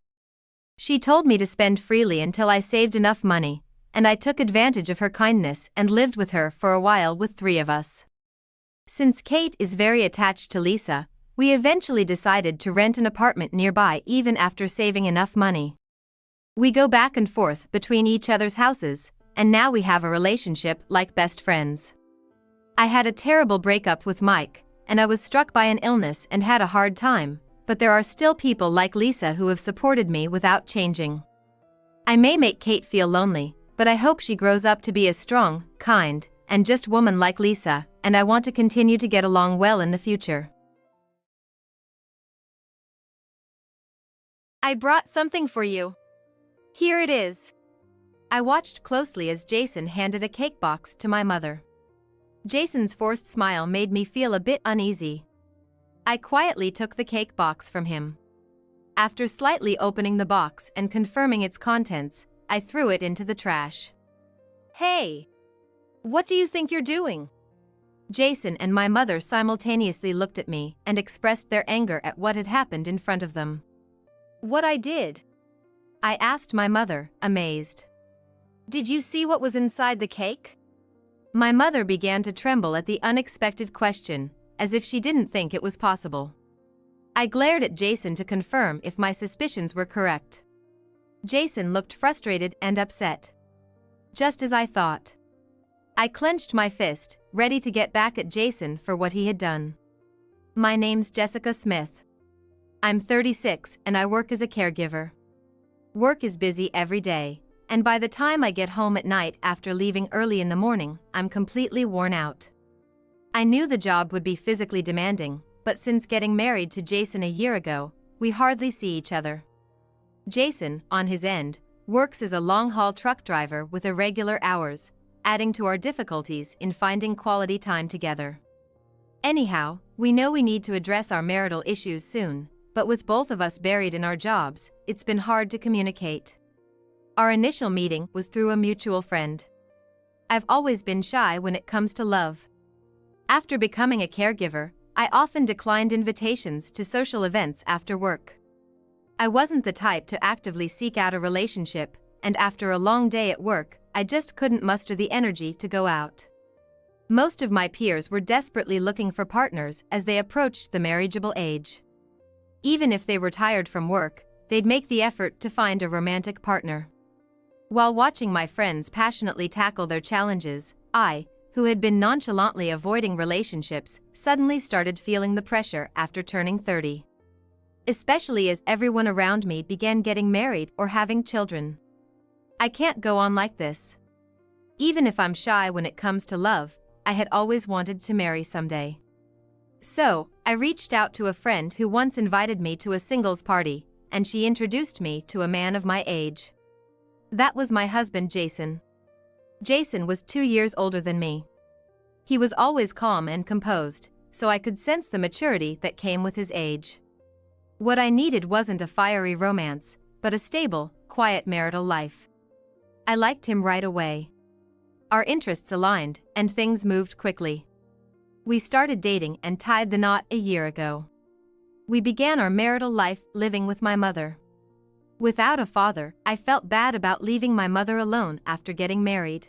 She told me to spend freely until I saved enough money, and I took advantage of her kindness and lived with her for a while with 3 of us. Since Kate is very attached to Lisa, We eventually decided to rent an apartment nearby even after saving enough money. We go back and forth between each other's houses, and now we have a relationship like best friends. I had a terrible breakup with Mike, and I was struck by an illness and had a hard time, but there are still people like Lisa who have supported me without changing. I may make Kate feel lonely, but I hope she grows up to be a strong, kind, and just woman like Lisa, and I want to continue to get along well in the future. I brought something for you. Here it is. I watched closely as Jason handed a cake box to my mother. Jason's forced smile made me feel a bit uneasy. I quietly took the cake box from him. After slightly opening the box and confirming its contents, I threw it into the trash. Hey! What do you think you're doing? Jason and my mother simultaneously looked at me and expressed their anger at what had happened in front of them. What I did? I asked my mother, amazed. Did you see what was inside the cake? My mother began to tremble at the unexpected question, as if she didn't think it was possible. I glared at Jason to confirm if my suspicions were correct. Jason looked frustrated and upset. Just as I thought. I clenched my fist, ready to get back at Jason for what he had done. My name's Jessica Smith. I'm 36 and I work as a caregiver. Work is busy every day, and by the time I get home at night after leaving early in the morning, I'm completely worn out. I knew the job would be physically demanding, but since getting married to Jason a year ago, we hardly see each other. Jason, on his end, works as a long-haul truck driver with irregular hours, adding to our difficulties in finding quality time together. Anyhow, we know we need to address our marital issues soon, but with both of us buried in our jobs, it's been hard to communicate. Our initial meeting was through a mutual friend. I've always been shy when it comes to love. After becoming a caregiver, I often declined invitations to social events after work. I wasn't the type to actively seek out a relationship, and after a long day at work, I just couldn't muster the energy to go out. Most of my peers were desperately looking for partners as they approached the marriageable age. Even if they were tired from work, they'd make the effort to find a romantic partner. While watching my friends passionately tackle their challenges, I, who had been nonchalantly avoiding relationships, suddenly started feeling the pressure after turning 30. Especially as everyone around me began getting married or having children. I can't go on like this. Even if I'm shy when it comes to love, I had always wanted to marry someday. So, I reached out to a friend who once invited me to a singles party, and she introduced me to a man of my age. That was my husband Jason. Jason was 2 years older than me. He was always calm and composed, so I could sense the maturity that came with his age. What I needed wasn't a fiery romance, but a stable, quiet marital life. I liked him right away. Our interests aligned, and things moved quickly. We started dating and tied the knot a year ago. We began our marital life living with my mother. Without a father, I felt bad about leaving my mother alone after getting married.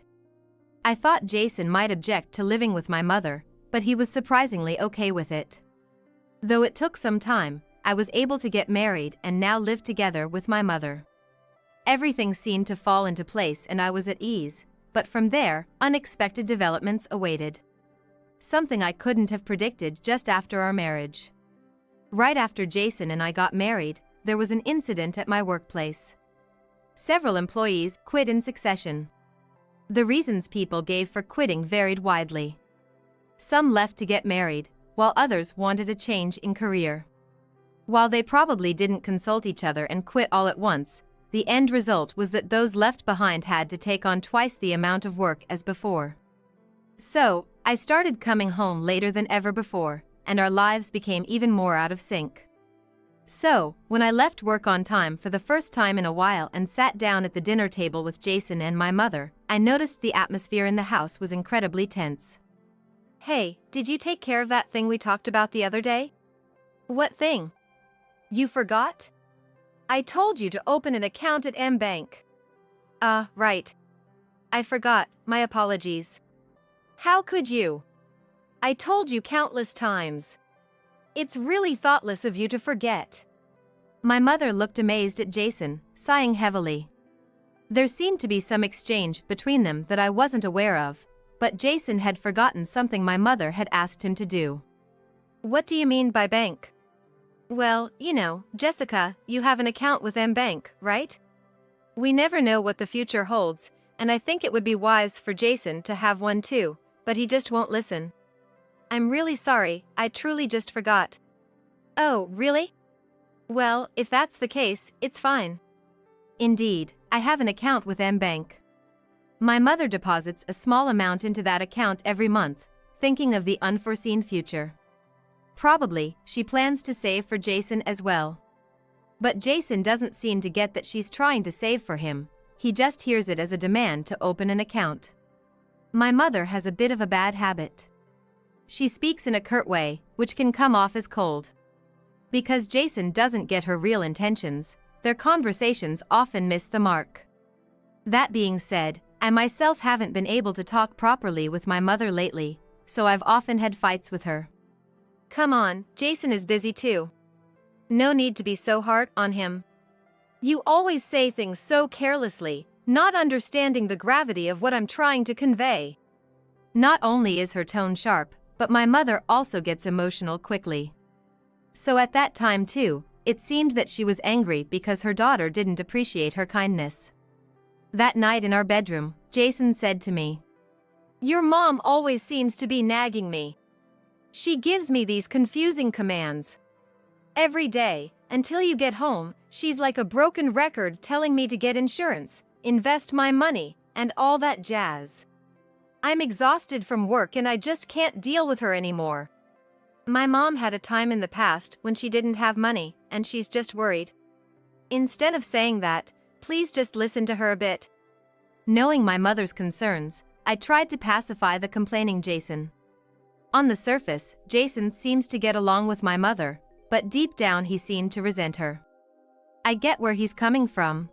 I thought Jason might object to living with my mother, but he was surprisingly okay with it. Though it took some time, I was able to get married and now live together with my mother. Everything seemed to fall into place and I was at ease, but from there, unexpected developments awaited. Something I couldn't have predicted just after our marriage. Right after Jason and I got married, there was an incident at my workplace. Several employees quit in succession. The reasons people gave for quitting varied widely. Some left to get married, while others wanted a change in career. While they probably didn't consult each other and quit all at once, the end result was that those left behind had to take on twice the amount of work as before. So, I started coming home later than ever before, and our lives became even more out of sync. So, when I left work on time for the first time in a while and sat down at the dinner table with Jason and my mother, I noticed the atmosphere in the house was incredibly tense. Hey, did you take care of that thing we talked about the other day? What thing? You forgot? I told you to open an account at M Bank. Right. I forgot, my apologies. How could you? I told you countless times. It's really thoughtless of you to forget. My mother looked amazed at Jason, sighing heavily. There seemed to be some exchange between them that I wasn't aware of, but Jason had forgotten something my mother had asked him to do. What do you mean by bank? Well, Jessica, you have an account with M-Bank, right? We never know what the future holds, and I think it would be wise for Jason to have one too, but he just won't listen. I'm really sorry, I truly just forgot. Oh, really? Well, if that's the case, it's fine. Indeed, I have an account with M-Bank. My mother deposits a small amount into that account every month, thinking of the unforeseen future. Probably, she plans to save for Jason as well. But Jason doesn't seem to get that she's trying to save for him, he just hears it as a demand to open an account. My mother has a bit of a bad habit. She speaks in a curt way, which can come off as cold. Because Jason doesn't get her real intentions, their conversations often miss the mark. That being said, I myself haven't been able to talk properly with my mother lately, so I've often had fights with her. Come on, Jason is busy too. No need to be so hard on him. You always say things so carelessly, not understanding the gravity of what I'm trying to convey. Not only is her tone sharp, but my mother also gets emotional quickly. So at that time too, it seemed that she was angry because her daughter didn't appreciate her kindness. That night in our bedroom, Jason said to me, "Your mom always seems to be nagging me. She gives me these confusing commands. Every day, until you get home, she's like a broken record telling me to get insurance, invest my money, and all that jazz. I'm exhausted from work and I just can't deal with her anymore." My mom had a time in the past when she didn't have money, and she's just worried. Instead of saying that, please just listen to her a bit. Knowing my mother's concerns, I tried to pacify the complaining Jason. On the surface, Jason seems to get along with my mother, but deep down he seemed to resent her. I get where he's coming from.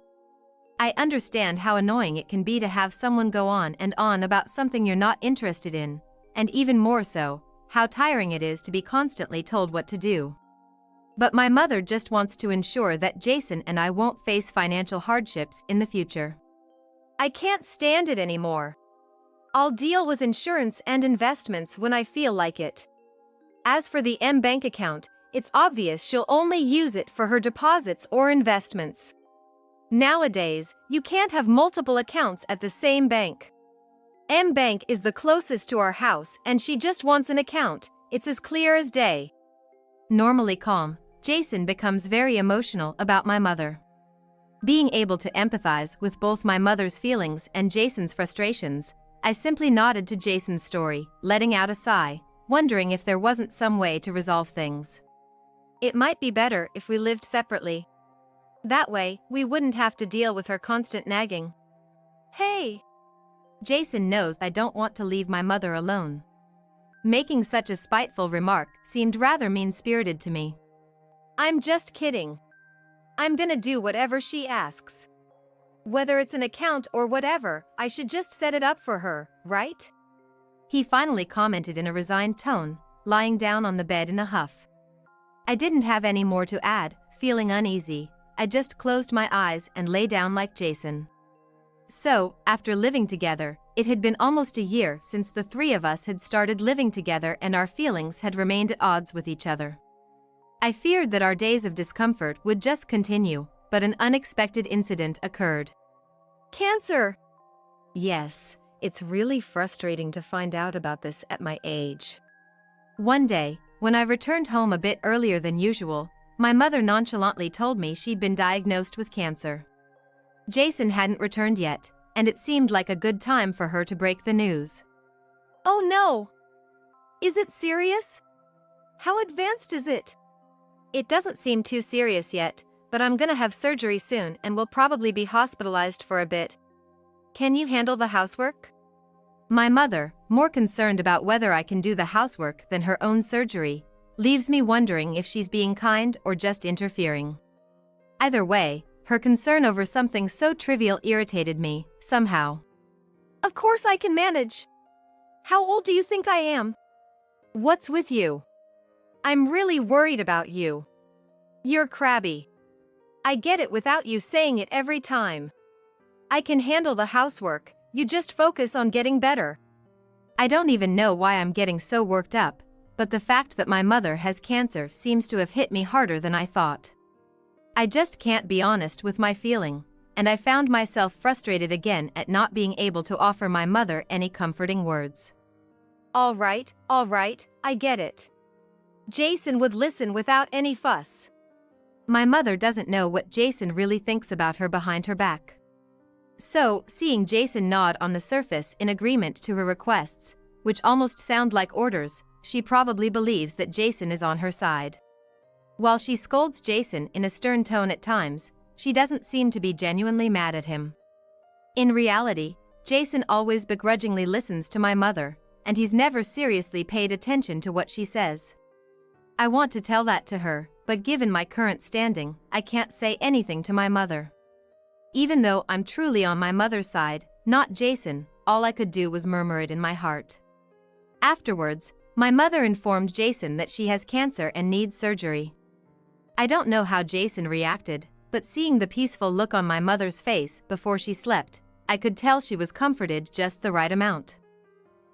I understand how annoying it can be to have someone go on and on about something you're not interested in, and even more so, how tiring it is to be constantly told what to do. But my mother just wants to ensure that Jason and I won't face financial hardships in the future. I can't stand it anymore. I'll deal with insurance and investments when I feel like it. As for the M-Bank account, it's obvious she'll only use it for her deposits or investments. Nowadays, you can't have multiple accounts at the same bank. M-Bank is the closest to our house and she just wants an account, it's as clear as day. Normally calm, Jason becomes very emotional about my mother. Being able to empathize with both my mother's feelings and Jason's frustrations, I simply nodded to Jason's story, letting out a sigh, wondering if there wasn't some way to resolve things. It might be better if we lived separately. That way, we wouldn't have to deal with her constant nagging. Hey! Jason knows I don't want to leave my mother alone. Making such a spiteful remark seemed rather mean-spirited to me. I'm just kidding. I'm gonna do whatever she asks. Whether it's an account or whatever, I should just set it up for her, right? He finally commented in a resigned tone, lying down on the bed in a huff. I didn't have any more to add, feeling uneasy. I just closed my eyes and lay down like Jason. So, after living together, it had been almost a year since the three of us had started living together and our feelings had remained at odds with each other. I feared that our days of discomfort would just continue, but an unexpected incident occurred. Cancer! Yes, it's really frustrating to find out about this at my age. One day, when I returned home a bit earlier than usual, my mother nonchalantly told me she'd been diagnosed with cancer. Jason hadn't returned yet, and it seemed like a good time for her to break the news. Oh no! Is it serious? How advanced is it? It doesn't seem too serious yet, but I'm gonna have surgery soon and will probably be hospitalized for a bit. Can you handle the housework? My mother, more concerned about whether I can do the housework than her own surgery, leaves me wondering if she's being kind or just interfering. Either way, her concern over something so trivial irritated me, somehow. Of course I can manage. How old do you think I am? What's with you? I'm really worried about you. You're crabby. I get it without you saying it every time. I can handle the housework, you just focus on getting better. I don't even know why I'm getting so worked up, but the fact that my mother has cancer seems to have hit me harder than I thought. I just can't be honest with my feeling, and I found myself frustrated again at not being able to offer my mother any comforting words. All right, I get it. Jason would listen without any fuss. My mother doesn't know what Jason really thinks about her behind her back. So, seeing Jason nod on the surface in agreement to her requests, which almost sound like orders, she probably believes that Jason is on her side. While she scolds Jason in a stern tone at times, she doesn't seem to be genuinely mad at him. In reality, Jason always begrudgingly listens to my mother, and he's never seriously paid attention to what she says. I want to tell that to her, but given my current standing, I can't say anything to my mother. Even though I'm truly on my mother's side, not Jason, all I could do was murmur it in my heart. Afterwards, my mother informed Jason that she has cancer and needs surgery. I don't know how Jason reacted, but seeing the peaceful look on my mother's face before she slept, I could tell she was comforted just the right amount.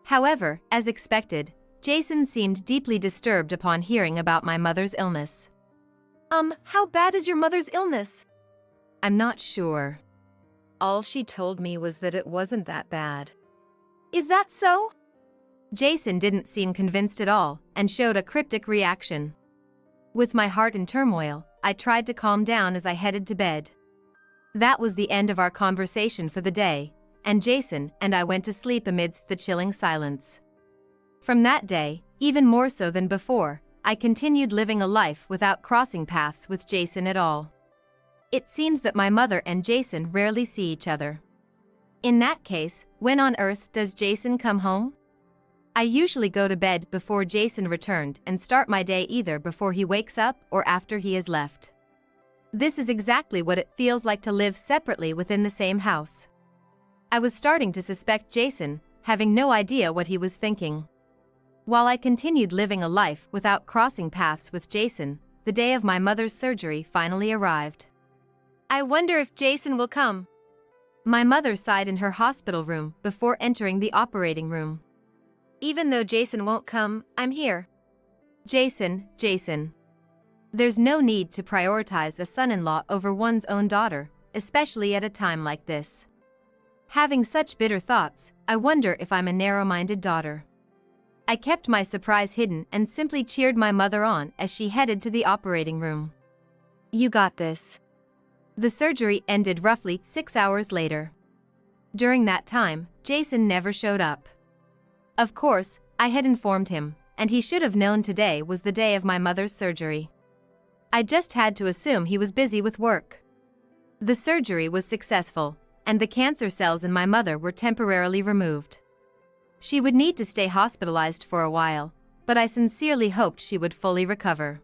However, as expected, Jason seemed deeply disturbed upon hearing about my mother's illness. How bad is your mother's illness? I'm not sure. All she told me was that it wasn't that bad. Is that so? Jason didn't seem convinced at all and showed a cryptic reaction. With my heart in turmoil, I tried to calm down as I headed to bed. That was the end of our conversation for the day, and Jason and I went to sleep amidst the chilling silence. From that day, even more so than before, I continued living a life without crossing paths with Jason at all. It seems that my mother and Jason rarely see each other. In that case, when on earth does Jason come home? I usually go to bed before Jason returned and start my day either before he wakes up or after he has left. This is exactly what it feels like to live separately within the same house. I was starting to suspect Jason, having no idea what he was thinking. While I continued living a life without crossing paths with Jason, the day of my mother's surgery finally arrived. I wonder if Jason will come. My mother sighed in her hospital room before entering the operating room. Even though Jason won't come, I'm here. Jason. There's no need to prioritize a son-in-law over one's own daughter, especially at a time like this. Having such bitter thoughts, I wonder if I'm a narrow-minded daughter. I kept my surprise hidden and simply cheered my mother on as she headed to the operating room. You got this. The surgery ended roughly 6 hours later. During that time, Jason never showed up. Of course, I had informed him, and he should have known today was the day of my mother's surgery. I just had to assume he was busy with work. The surgery was successful, and the cancer cells in my mother were temporarily removed. She would need to stay hospitalized for a while, but I sincerely hoped she would fully recover.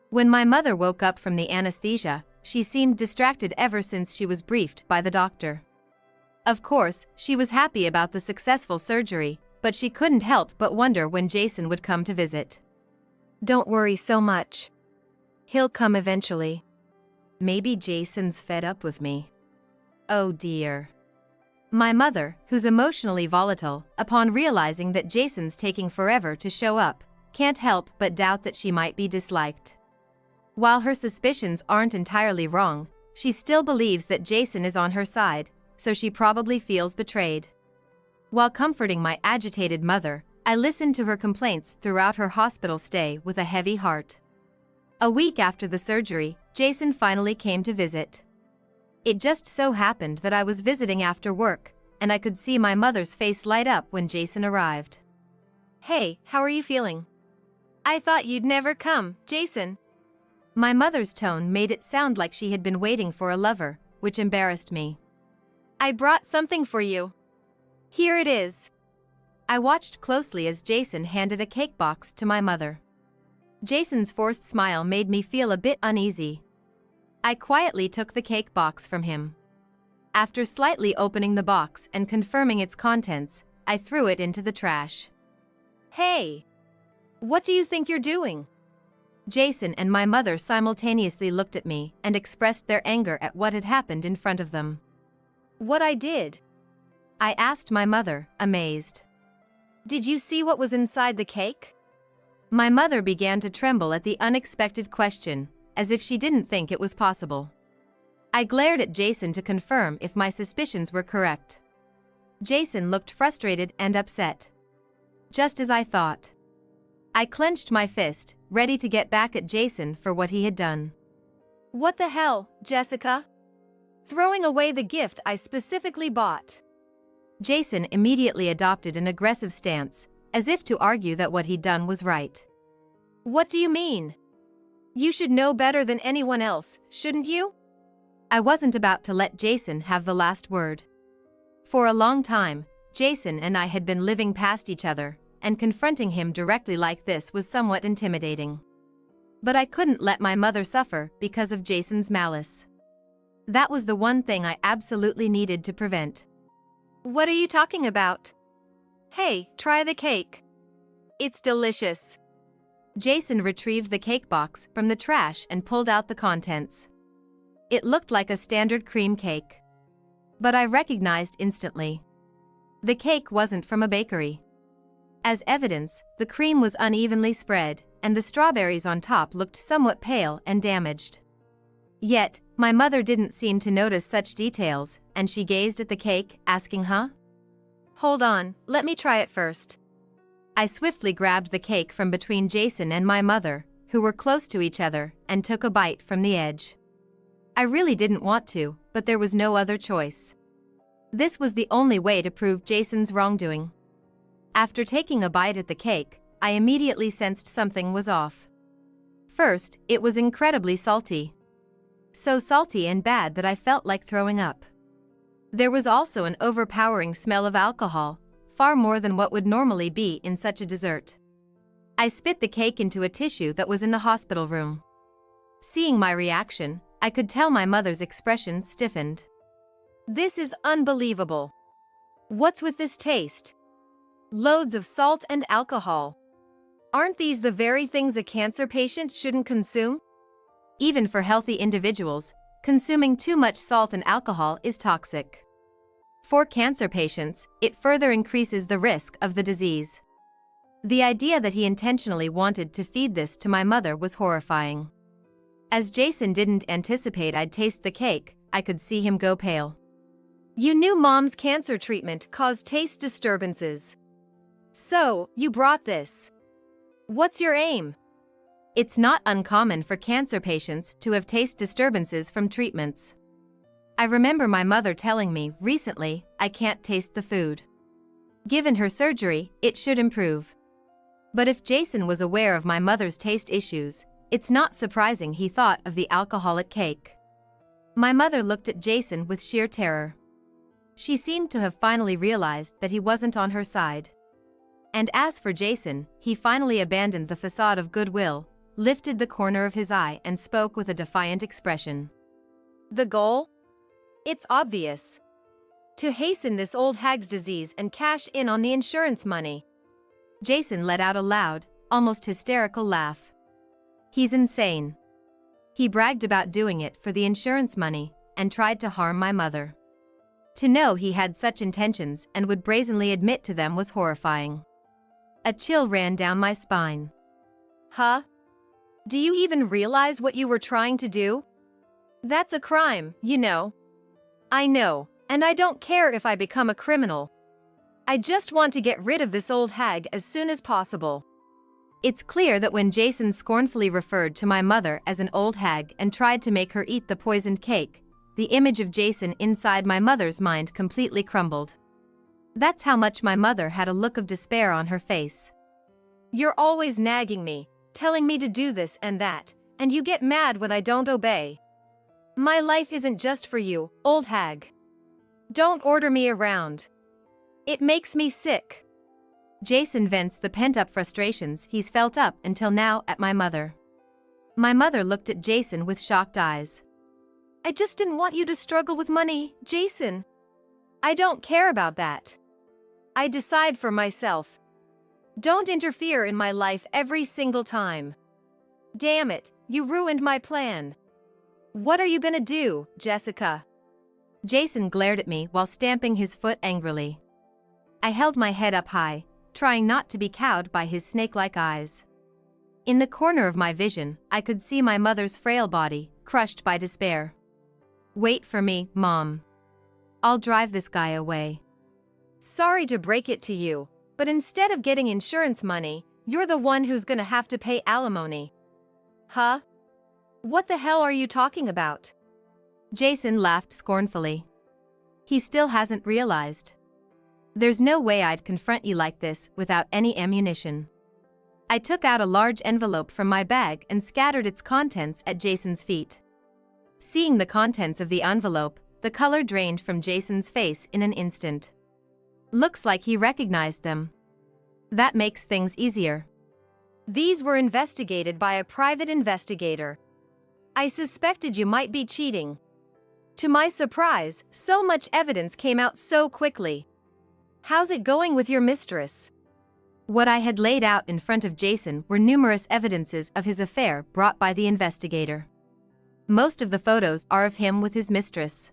When my mother woke up from the anesthesia, she seemed distracted ever since she was briefed by the doctor. Of course, she was happy about the successful surgery, but she couldn't help but wonder when Jason would come to visit. Don't worry so much. He'll come eventually. Maybe Jason's fed up with me. Oh dear. My mother, who's emotionally volatile, upon realizing that Jason's taking forever to show up, can't help but doubt that she might be disliked. While her suspicions aren't entirely wrong, she still believes that Jason is on her side, so she probably feels betrayed. While comforting my agitated mother, I listened to her complaints throughout her hospital stay with a heavy heart. A week after the surgery, Jason finally came to visit. It just so happened that I was visiting after work, and I could see my mother's face light up when Jason arrived. Hey, how are you feeling? I thought you'd never come, Jason. My mother's tone made it sound like she had been waiting for a lover, which embarrassed me. I brought something for you. Here it is. I watched closely as Jason handed a cake box to my mother. Jason's forced smile made me feel a bit uneasy. I quietly took the cake box from him. After slightly opening the box and confirming its contents, I threw it into the trash. Hey! What do you think you're doing? Jason and my mother simultaneously looked at me and expressed their anger at what had happened in front of them. What I did? I asked my mother, amazed. Did you see what was inside the cake? My mother began to tremble at the unexpected question, as if she didn't think it was possible. I glared at Jason to confirm if my suspicions were correct. Jason looked frustrated and upset. Just as I thought. I clenched my fist, ready to get back at Jason for what he had done. What the hell, Jessica? Throwing away the gift I specifically bought. Jason immediately adopted an aggressive stance, as if to argue that what he'd done was right. What do you mean? You should know better than anyone else, shouldn't you? I wasn't about to let Jason have the last word. For a long time, Jason and I had been living past each other, and confronting him directly like this was somewhat intimidating. But I couldn't let my mother suffer because of Jason's malice. That was the one thing I absolutely needed to prevent. What are you talking about? Hey, try the cake. It's delicious. Jason retrieved the cake box from the trash and pulled out the contents. It looked like a standard cream cake. But I recognized instantly. The cake wasn't from a bakery. As evidence, the cream was unevenly spread, and the strawberries on top looked somewhat pale and damaged. Yet, my mother didn't seem to notice such details, and she gazed at the cake, asking, "Huh? Hold on, let me try it first." I swiftly grabbed the cake from between Jason and my mother, who were close to each other, and took a bite from the edge. I really didn't want to, but there was no other choice. This was the only way to prove Jason's wrongdoing. After taking a bite at the cake, I immediately sensed something was off. First, it was incredibly salty. So salty and bad that I felt like throwing up. There was also an overpowering smell of alcohol, far more than what would normally be in such a dessert. I spit the cake into a tissue that was in the hospital room. Seeing my reaction, I could tell my mother's expression stiffened. This is unbelievable. What's with this taste? Loads of salt and alcohol. Aren't these the very things a cancer patient shouldn't consume? Even for healthy individuals, consuming too much salt and alcohol is toxic. For cancer patients, it further increases the risk of the disease. The idea that he intentionally wanted to feed this to my mother was horrifying. As Jason didn't anticipate I'd taste the cake, I could see him go pale. You knew Mom's cancer treatment caused taste disturbances. So, you brought this. What's your aim? It's not uncommon for cancer patients to have taste disturbances from treatments. I remember my mother telling me recently, I can't taste the food. Given her surgery, it should improve. But if Jason was aware of my mother's taste issues, it's not surprising he thought of the alcoholic cake. My mother looked at Jason with sheer terror. She seemed to have finally realized that he wasn't on her side. And as for Jason, he finally abandoned the facade of goodwill, lifted the corner of his eye and spoke with a defiant expression. The goal? It's obvious. To hasten this old hag's disease and cash in on the insurance money. Jason let out a loud, almost hysterical laugh. He's insane. He bragged about doing it for the insurance money, and tried to harm my mother. To know he had such intentions and would brazenly admit to them was horrifying. A chill ran down my spine. Huh? Do you even realize what you were trying to do? That's a crime, you know. I know, and I don't care if I become a criminal. I just want to get rid of this old hag as soon as possible. It's clear that when Jason scornfully referred to my mother as an old hag and tried to make her eat the poisoned cake, the image of Jason inside my mother's mind completely crumbled. That's how much my mother had a look of despair on her face. You're always nagging me, telling me to do this and that, and you get mad when I don't obey. My life isn't just for you, old hag. Don't order me around. It makes me sick. Jason vents the pent-up frustrations he's felt up until now at my mother. My mother looked at Jason with shocked eyes. I just didn't want you to struggle with money, Jason. I don't care about that. I decide for myself. Don't interfere in my life every single time. Damn it, you ruined my plan. What are you gonna do, Jessica? Jason glared at me while stamping his foot angrily. I held my head up high, trying not to be cowed by his snake-like eyes. In the corner of my vision, I could see my mother's frail body, crushed by despair. Wait for me, Mom. I'll drive this guy away. Sorry to break it to you, but instead of getting insurance money, you're the one who's gonna have to pay alimony. Huh? What the hell are you talking about? Jason laughed scornfully. He still hasn't realized. There's no way I'd confront you like this without any ammunition. I took out a large envelope from my bag and scattered its contents at Jason's feet. Seeing the contents of the envelope, the color drained from Jason's face in an instant. Looks like he recognized them. That makes things easier. These were investigated by a private investigator. I suspected you might be cheating. To my surprise, so much evidence came out so quickly. How's it going with your mistress? What I had laid out in front of Jason were numerous evidences of his affair brought by the investigator. Most of the photos are of him with his mistress.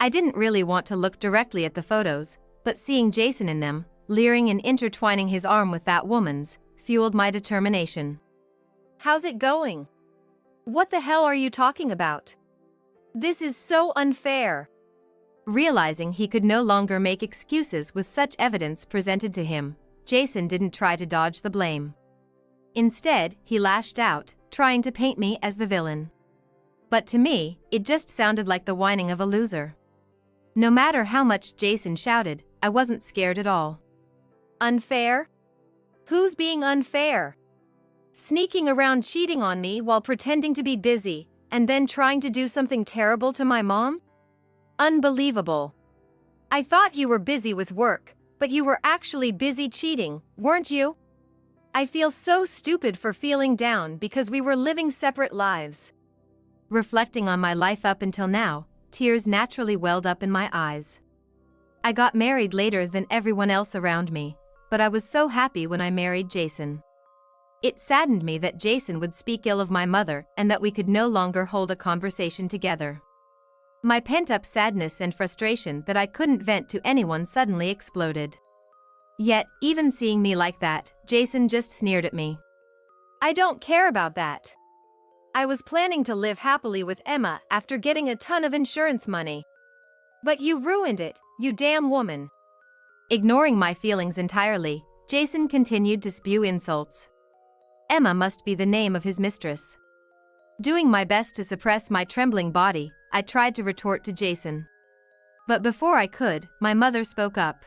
I didn't really want to look directly at the photos, but seeing Jason in them, leering and intertwining his arm with that woman's, fueled my determination. How's it going? What the hell are you talking about? This is so unfair. Realizing he could no longer make excuses with such evidence presented to him, Jason didn't try to dodge the blame. Instead, he lashed out, trying to paint me as the villain. But to me, it just sounded like the whining of a loser. No matter how much Jason shouted, I wasn't scared at all. Unfair? Who's being unfair? Sneaking around cheating on me while pretending to be busy, and then trying to do something terrible to my mom? Unbelievable. I thought you were busy with work, but you were actually busy cheating, weren't you? I feel so stupid for feeling down because we were living separate lives. Reflecting on my life up until now, tears naturally welled up in my eyes. I got married later than everyone else around me, but I was so happy when I married Jason. It saddened me that Jason would speak ill of my mother and that we could no longer hold a conversation together. My pent-up sadness and frustration that I couldn't vent to anyone suddenly exploded. Yet, even seeing me like that, Jason just sneered at me. I don't care about that. I was planning to live happily with Emma after getting a ton of insurance money. But you ruined it, you damn woman. Ignoring my feelings entirely, Jason continued to spew insults. Emma must be the name of his mistress. Doing my best to suppress my trembling body, I tried to retort to Jason. But before I could, my mother spoke up.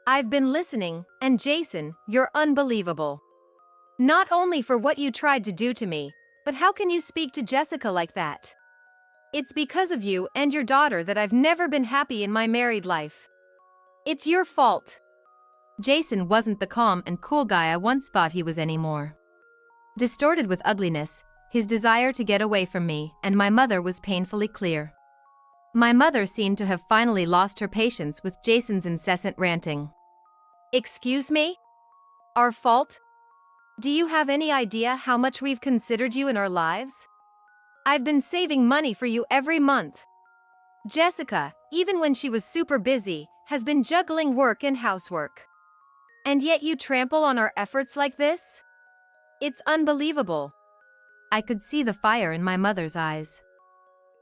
I've been listening, and Jason, you're unbelievable. Not only for what you tried to do to me, but how can you speak to Jessica like that? It's because of you and your daughter that I've never been happy in my married life. It's your fault. Jason wasn't the calm and cool guy I once thought he was anymore. Distorted with ugliness, his desire to get away from me and my mother was painfully clear. My mother seemed to have finally lost her patience with Jason's incessant ranting. Excuse me? Our fault? Do you have any idea how much we've considered you in our lives? I've been saving money for you every month. Jessica, even when she was super busy, has been juggling work and housework. And yet you trample on our efforts like this? It's unbelievable. I could see the fire in my mother's eyes.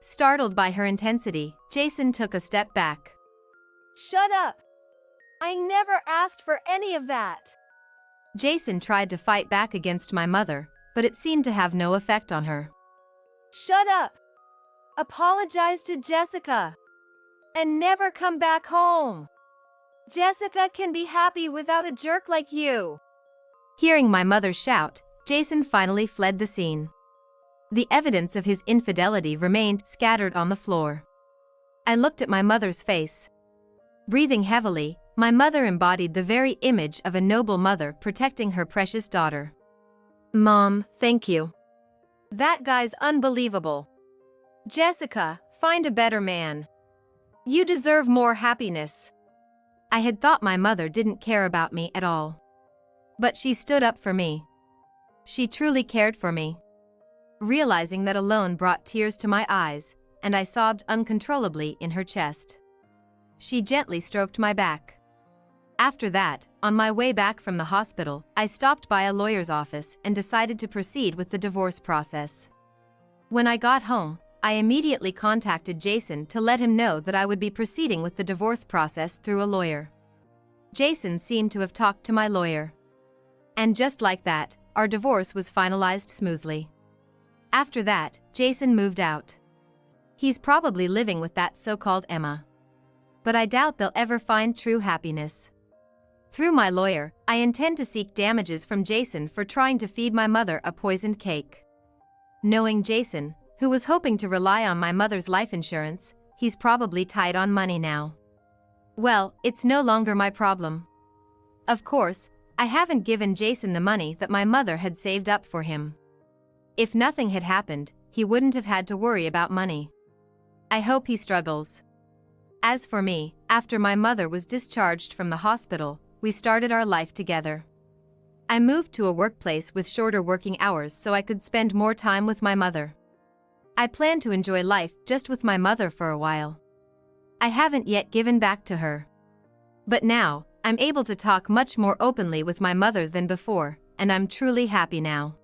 Startled by her intensity, Jason took a step back. Shut up! I never asked for any of that. Jason tried to fight back against my mother, but it seemed to have no effect on her. Shut up! Apologize to Jessica. And never come back home. Jessica can be happy without a jerk like you. Hearing my mother shout, Jason finally fled the scene. The evidence of his infidelity remained scattered on the floor. I looked at my mother's face. Breathing heavily, my mother embodied the very image of a noble mother protecting her precious daughter. Mom, thank you. That guy's unbelievable. Jessica, find a better man. You deserve more happiness. I had thought my mother didn't care about me at all. But she stood up for me. She truly cared for me. Realizing that alone brought tears to my eyes, and I sobbed uncontrollably in her chest. She gently stroked my back. After that, on my way back from the hospital, I stopped by a lawyer's office and decided to proceed with the divorce process. When I got home, I immediately contacted Jason to let him know that I would be proceeding with the divorce process through a lawyer. Jason seemed to have talked to my lawyer. And just like that, our divorce was finalized smoothly. After that, Jason moved out. He's probably living with that so-called Emma. But I doubt they'll ever find true happiness. Through my lawyer, I intend to seek damages from Jason for trying to feed my mother a poisoned cake. Knowing Jason, who was hoping to rely on my mother's life insurance, he's probably tight on money now. Well, it's no longer my problem. Of course, I haven't given Jason the money that my mother had saved up for him. If nothing had happened, he wouldn't have had to worry about money. I hope he struggles. As for me, after my mother was discharged from the hospital, we started our life together. I moved to a workplace with shorter working hours so I could spend more time with my mother. I plan to enjoy life just with my mother for a while. I haven't yet given back to her. But now, I'm able to talk much more openly with my mother than before, and I'm truly happy now.